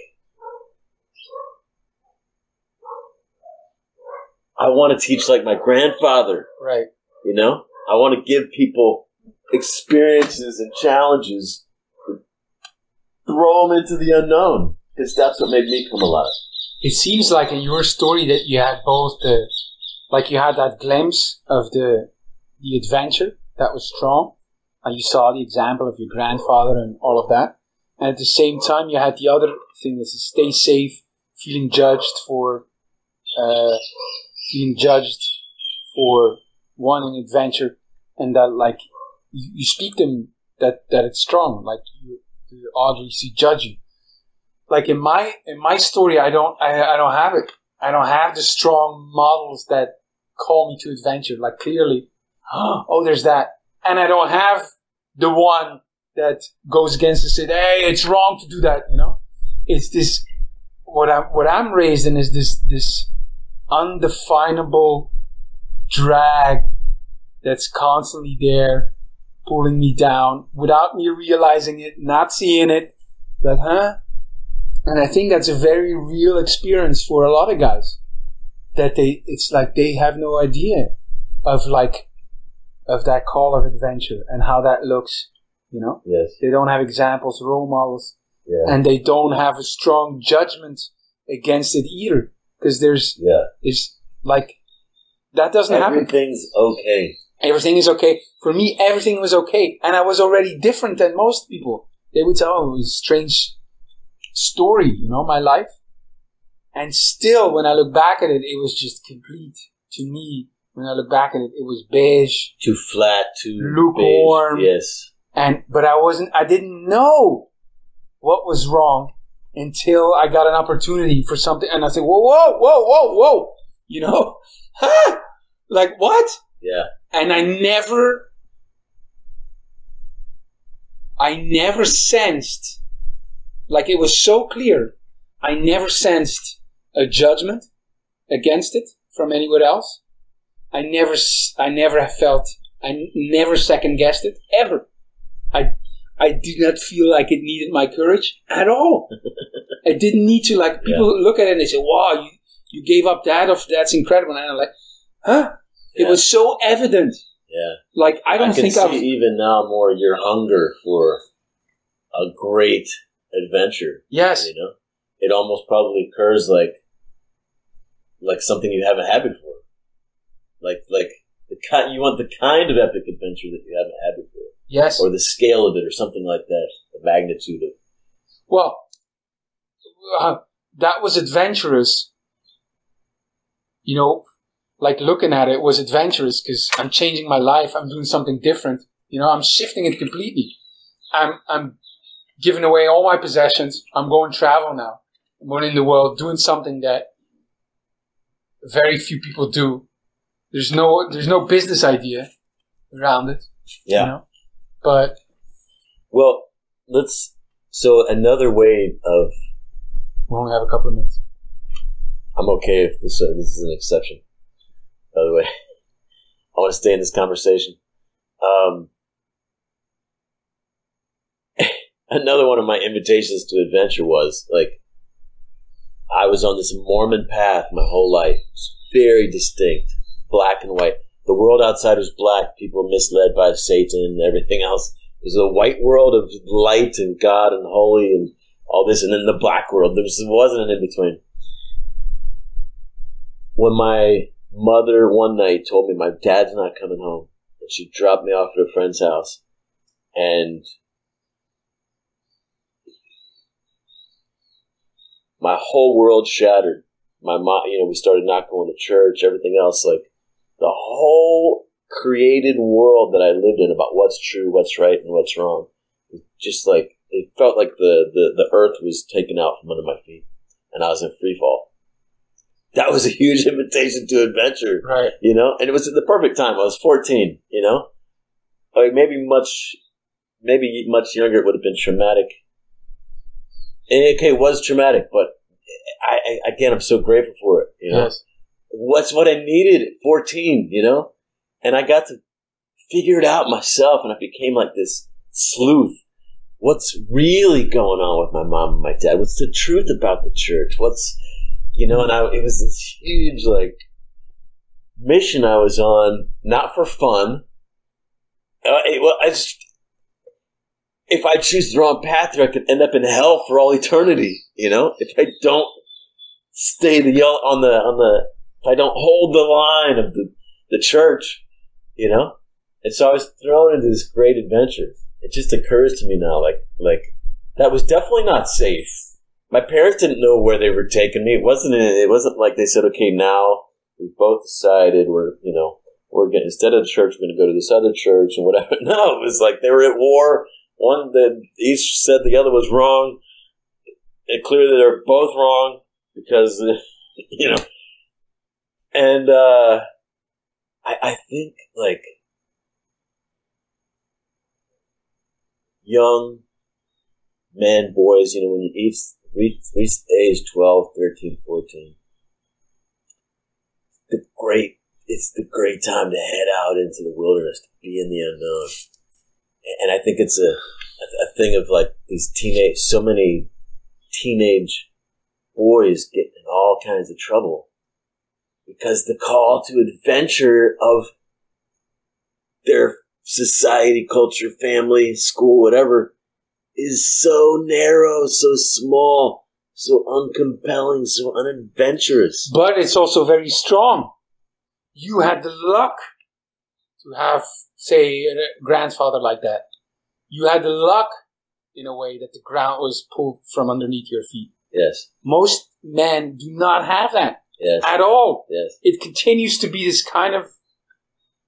I want to teach like my grandfather. Right. I want to give people experiences and challenges, throw them into the unknown, because that's what made me come alive. It seems like in your story that you had both you had that glimpse of the adventure that was strong, and you saw the example of your grandfather and all of that, and at the same time you had the other thing that is stay safe, feeling judged for wanting adventure, and that like you speak them that it's strong, like the audience to judge you. Like in my story, I don't have it. I don't have the strong models that call me to adventure. Like clearly, oh, there's that, and I don't have the one that goes against and said, "Hey, it's wrong to do that." It's this. What I'm raised in is this undefinable drag that's constantly there, pulling me down without me realizing it, not seeing it. And I think that's a very real experience for a lot of guys. That it's like they have no idea of that call of adventure and how that looks. Yes. They don't have examples, role models, yeah. And they don't have a strong judgment against it either. Because it's like that doesn't happen. Everything's okay. Everything is okay. For me, everything was okay, and I was already different than most people. They would tell me it was a strange story, my life. And still, when I look back at it, it was just complete. To me, when I look back at it, it was beige. Too flat, too lukewarm. Beige, yes. But I didn't know what was wrong until I got an opportunity for something. And I said, whoa. Huh? Like what? Yeah. And I never sensed, like it was so clear, I never sensed a judgment against it from anyone else. I never second guessed it, ever. I did not feel like it needed my courage at all. I didn't need to, like, people look at it and they say, wow, you gave up that's incredible. And I'm like, huh? It was so evident. Yeah. Like, I can see even now more your hunger for a great adventure. Yes. It almost probably occurs like something you have a habit for. Like you want the kind of epic adventure that you have a habit for. Yes. Or the scale of it or something like that. The magnitude of it. Well, that was adventurous. Like looking at it was adventurous because I'm changing my life. I'm doing something different. I'm shifting it completely. I'm giving away all my possessions. I'm going travel now. I'm going in the world doing something that very few people do. There's no business idea around it. Yeah. But well, so another way of. We only have a couple of minutes. I'm okay if this is an exception. By the way, I want to stay in this conversation. Another one of my invitations to adventure was, like, I was on this Mormon path my whole life. It's very distinct, black and white. The world outside was black, people misled by Satan and everything else. There's a white world of light and God and holy and all this, and then the black world. There wasn't an in-between. When my mother one night told me my dad's not coming home, and she dropped me off at a friend's house, and my whole world shattered. My mom, we started not going to church, everything else, like the whole created world that I lived in about what's true, what's right, and what's wrong, just like it felt like the earth was taken out from under my feet, and I was in free fall. That was a huge invitation to adventure, right? You know, and it was at the perfect time. I was 14, you know, like maybe much younger. It would have been traumatic. And okay, it was traumatic, but I'm so grateful for it. You know, yes. What's what I needed at 14, you know, and I got to figure it out myself, and I became like this sleuth. What's really going on with my mom and my dad? What's the truth about the church? What's, you know, and it was this huge, like, mission I was on, not for fun. If I choose the wrong path here, I could end up in hell for all eternity, you know? If I don't stay if I don't hold the line of the church, you know? And so I was thrown into this great adventure. It just occurs to me now, like that was definitely not safe. My parents didn't know where they were taking me. It wasn't like they said, okay, now we've both decided instead of church, we're going to go to this other church and whatever. No, it was like they were at war. One that each said the other was wrong. It clearly they're both wrong because, you know, and I think like young men, boys, you know, when you reach age 12, 13, 14, it's the great time to head out into the wilderness, to be in the unknown. And I think it's a thing of like so many teenage boys get in all kinds of trouble because the call to adventure of their society, culture, family, school, whatever, is so narrow, so small, so uncompelling, so unadventurous. But it's also very strong. You had the luck to have, say, a grandfather like that. You had the luck, in a way, that the ground was pulled from underneath your feet. Yes. Most men do not have that. Yes. At all. Yes. It continues to be this kind of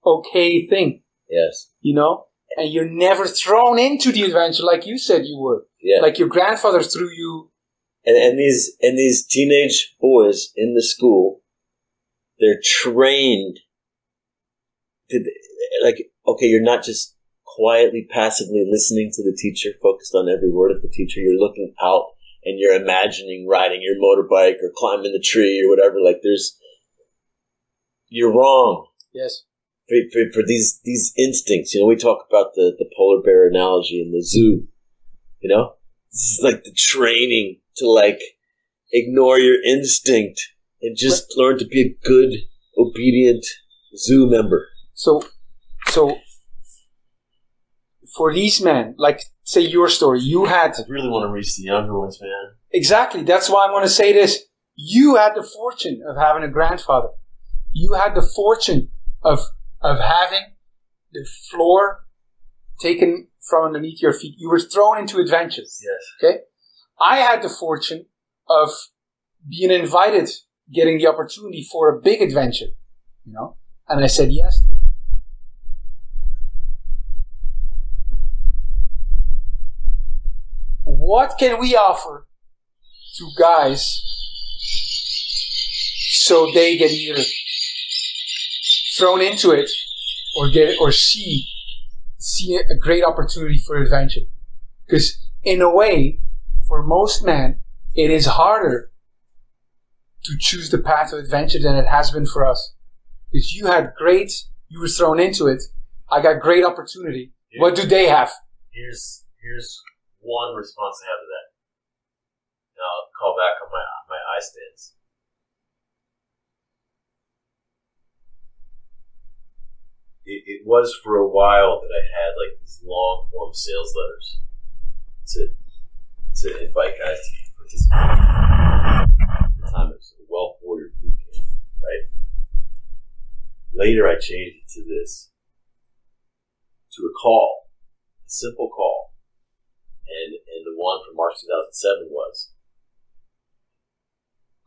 okay thing. Yes. You know? And you're never thrown into the adventure like you said you were. Yeah. Like your grandfather threw you. And these teenage boys in the school, they're trained to, like, okay, you're not just quietly, passively listening to the teacher, focused on every word of the teacher. You're looking out and you're imagining riding your motorbike or climbing the tree or whatever. Like you're wrong. Yes. For these instincts, you know, we talk about the polar bear analogy in the zoo, you know, this is like the training to like ignore your instinct and just learn to be a good, obedient zoo member. So for these men, like say your story, you had. I really want to reach the younger ones, man. Exactly. That's why I'm going to say this. You had the fortune of having a grandfather. You had the fortune of having the floor taken from underneath your feet. You were thrown into adventures. Yes. Okay? I had the fortune of being invited, getting the opportunity for a big adventure, you know? And I said yes to it. What can we offer to guys so they get either thrown into it or see a great opportunity for adventure? Because in a way, for most men, it is harder to choose the path of adventure than it has been for us. Because you were thrown into it. I got great opportunity. What do they have? Here's one response I have to that. And I'll call back on my I stance. It was for a while that I had like these long form sales letters to invite guys to participate. At the time it was a Well Warrior boot camp, right? Later I changed it to this, to a call, a simple call. And the one from March 2007 was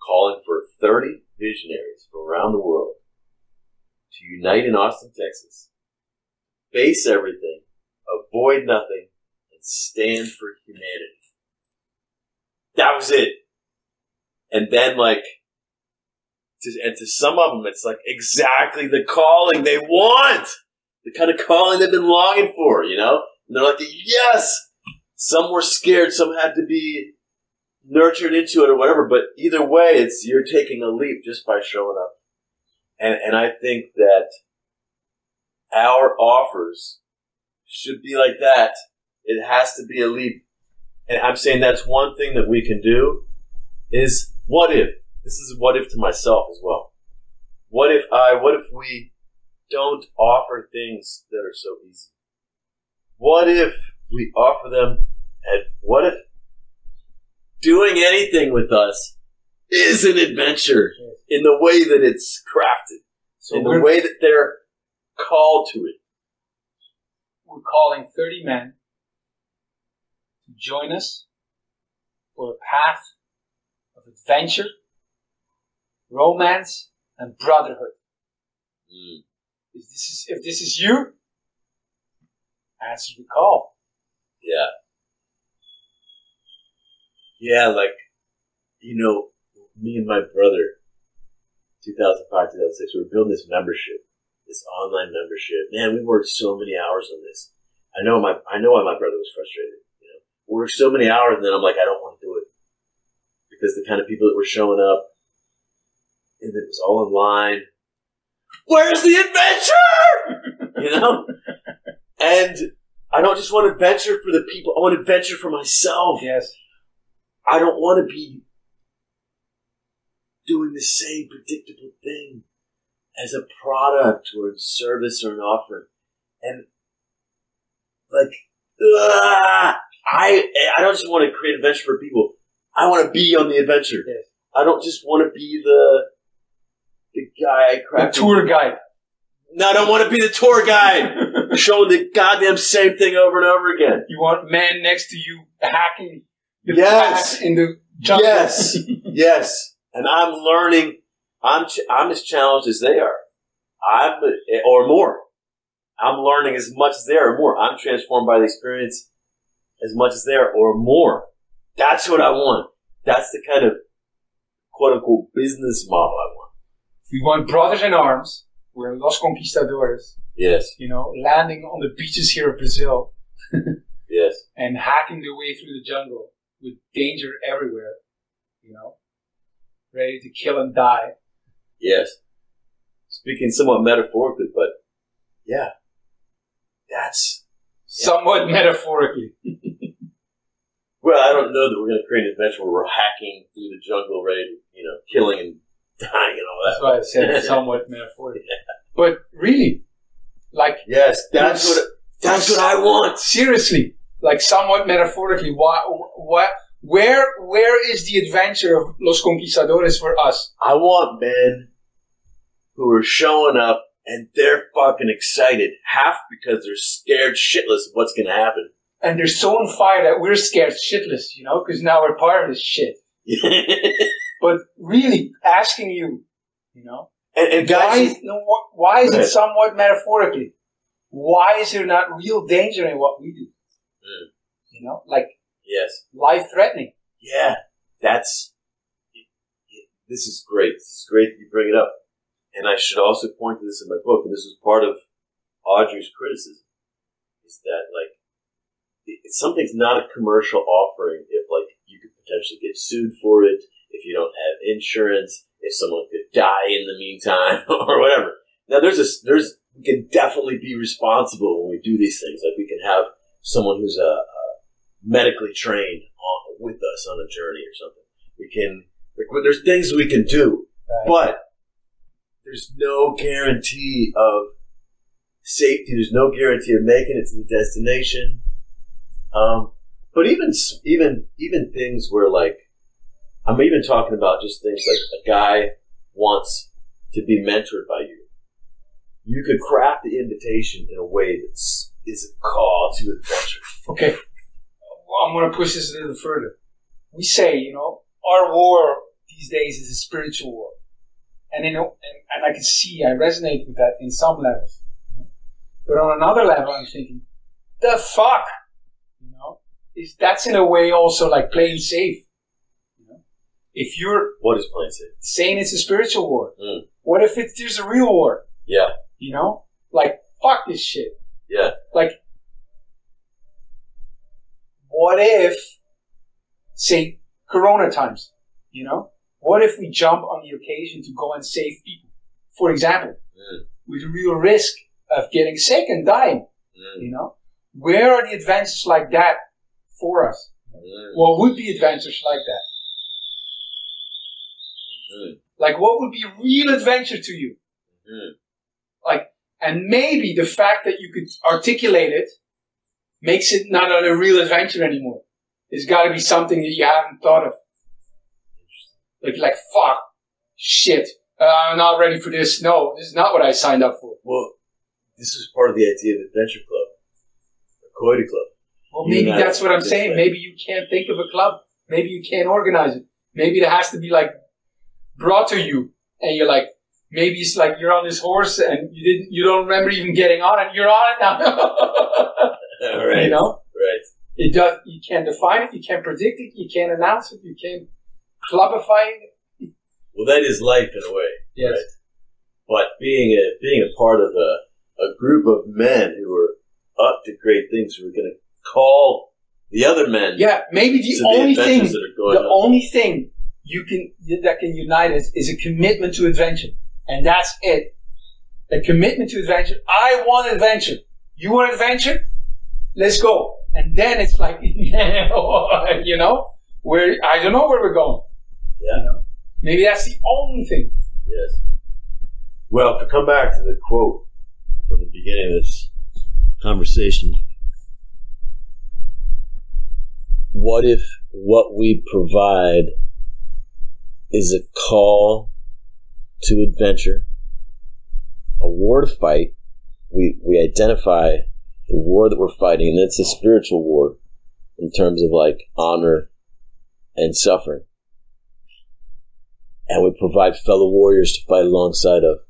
calling for 30 visionaries from around the world to unite in Austin, Texas, face everything, avoid nothing, and stand for humanity. That was it. And then, like, to some of them, it's like exactly the calling they want. The kind of calling they've been longing for, you know? And they're like, yes! Some were scared, some had to be nurtured into it or whatever, but either way, you're taking a leap just by showing up. And I think that our offers should be like that. It has to be a leap. And I'm saying that's one thing that we can do is what if? This is what if to myself as well. What if we don't offer things that are so easy? What if we offer them, and what if doing anything with us is an adventure in the way that it's crafted, in the way that they're called to it? We're calling 30 men to join us for a path of adventure, romance, and brotherhood. If this is you, answer the call. Yeah. Yeah, like, you know, me and my brother, 2005, 2006, we were building this membership, this online membership. Man, we worked so many hours on this. I know why my brother was frustrated. You know, we worked so many hours, and then I'm like, I don't want to do it because the kind of people that were showing up, and it was all online. Where's the adventure? You know, and I don't just want adventure for the people. I want adventure for myself. Yes. I don't want to be doing the same predictable thing as a product or a service or an offering. And like, I don't just want to create adventure for people. I want to be on the adventure. Yes. I don't just want to be the guy crafting. The tour guide. No, I don't want to be the tour guide showing the goddamn same thing over and over again. You want man next to you hacking the yes. path in the jungle. Yes. Yes. And I'm learning. I'm as challenged as they are. Or more. I'm learning as much as they are, or more. I'm transformed by the experience as much as they are, or more. That's what I want. That's the kind of quote-unquote business model I want. We want brothers in arms. We're Los Conquistadores. Yes. You know, landing on the beaches here of Brazil. Yes. And hacking their way through the jungle with danger everywhere. You know, ready to kill and die. Yes. Speaking somewhat metaphorically, but yeah. That's... Somewhat metaphorically. Well, I don't know that we're going to create an adventure where we're hacking through the jungle, ready to, you know, killing and dying and all that. That's why I said somewhat metaphorically. Yeah. But really, like... Yes, that's what I want. Seriously, like somewhat metaphorically, where is the adventure of Los Conquistadores for us? I want men who are showing up and they're fucking excited, half because they're scared shitless of what's going to happen. And they're so on fire that we're scared shitless, you know, because now we're part of this shit. But really asking you, you know, and guys, why is it somewhat metaphorically? Why is there not real danger in what we do? You know, like life-threatening. Yeah, this is great. This is great that you bring it up. And I should also point to this in my book, and this was part of Audrey's criticism, is that, like, something's not a commercial offering if, like, you could potentially get sued for it, if you don't have insurance, if someone could die in the meantime, or whatever. Now, we can definitely be responsible when we do these things. Like, we can have someone who's medically trained with us on a journey or something. We can, there's things we can do, but there's no guarantee of safety. There's no guarantee of making it to the destination. But even things where, like, I'm even talking about just things like a guy wants to be mentored by you. You could craft the invitation in a way that is a call to adventure. Okay. Well, I'm going to push this a little further. We say, you know, our war these days is a spiritual war. And, you know, and I can see, I resonate with that in some levels. But on another level, I'm thinking, the fuck? You know? that's in a way also like playing safe. You know? If you're What is playing safe? saying it's a spiritual war, Mm. what if there's a real war? Yeah. You know? Like, fuck this shit. Yeah. Like, what if, say, Corona times, you know? What if we jump on the occasion to go and save people? For example, with a real risk of getting sick and dying, you know? Where are the adventures like that for us? What would be adventures like that? Like, what would be a real adventure to you? Like, and maybe the fact that you could articulate it makes it not a real adventure anymore. It's got to be something that you haven't thought of. Like, fuck, shit, I'm not ready for this. No, this is not what I signed up for. Well, this was part of the idea of Adventure Club, a Coyote Club. Well, maybe that's what I'm saying. Maybe you can't think of a club. Maybe you can't organize it. Maybe it has to be like brought to you, and you're like, maybe it's like you're on this horse and you don't remember even getting on it. You're on it now. Right. You know? Right. It does. You can't define it. You can't predict it. You can't announce it. You can't clubify it. Well, that is life in a way. Yes. Right? But being a part of a group of men who are up to great things, who are going to call the other men. Yeah. Maybe the only thing that can unite us is a commitment to adventure, and that's it. A commitment to adventure. I want adventure. You want adventure? Let's go. And then it's like, you know, where I don't know where we're going. Yeah. You know? Maybe that's the only thing. Yes. Well, if we come back to the quote from the beginning of this conversation, what if what we provide is a call to adventure, a war to fight? We identify the war that we're fighting, and it's a spiritual war in terms of like honor and suffering. And we provide fellow warriors to fight alongside of.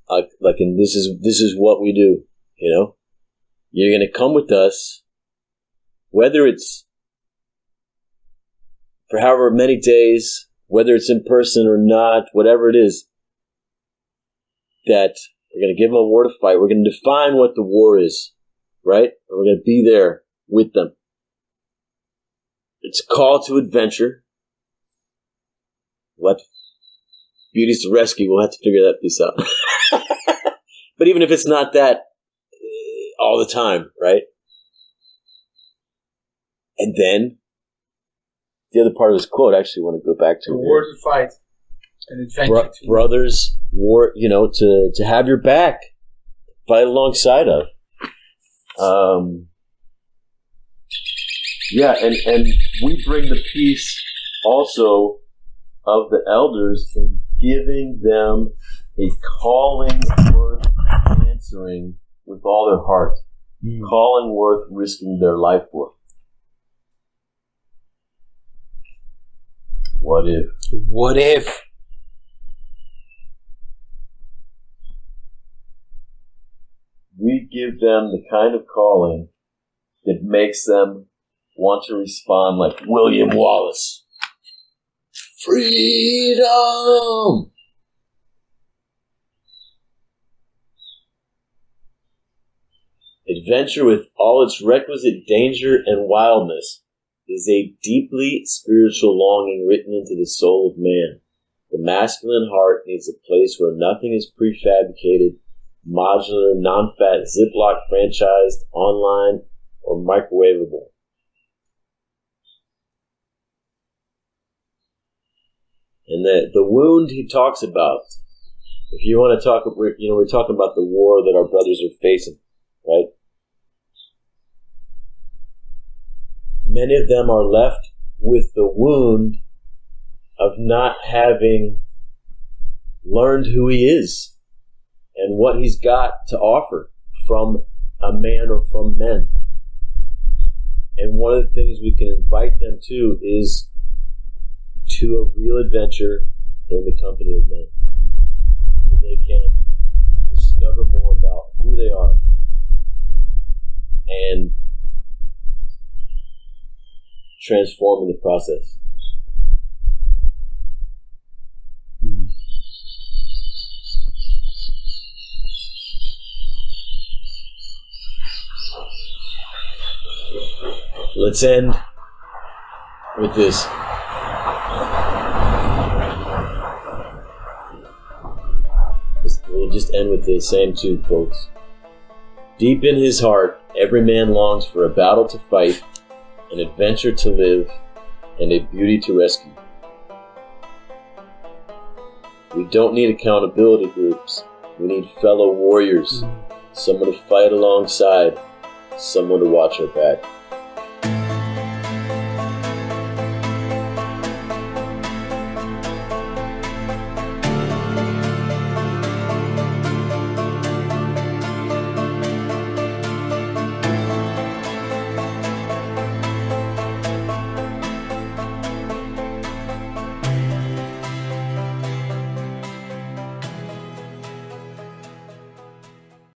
And this is what we do, you know? You're going to come with us, whether it's for however many days, whether it's in person or not, whatever it is, that we're going to give them a war to fight. We're going to define what the war is, right? And we're going to be there with them. It's a call to adventure. Beauty's the rescue. We'll have to figure that piece out. But even if it's not that all the time, right? And then the other part of this quote, I actually want to go back to the war to fight, an adventure. Brothers, war, you know, to have your back, fight alongside of. Yeah, and we bring the peace also of the elders in giving them a calling worth answering with all their heart, calling worth risking their life for. What if? What if? We give them the kind of calling that makes them want to respond like William Wallace. Freedom! Adventure with all its requisite danger and wildness is a deeply spiritual longing written into the soul of man. The masculine heart needs a place where nothing is prefabricated, modular, non-fat, Ziploc franchised, online, or microwavable. And the wound he talks about, if you want to talk, we're talking about the war that our brothers are facing, right? Many of them are left with the wound of not having learned who he is and what he's got to offer from a man or from men. And one of the things we can invite them to is to a real adventure in the company of men, where they can discover more about who they are and transform in the process. Let's end with this. We'll just end with the same two quotes. Deep in his heart, every man longs for a battle to fight, an adventure to live, and a beauty to rescue. We don't need accountability groups. We need fellow warriors, someone to fight alongside, someone to watch our back.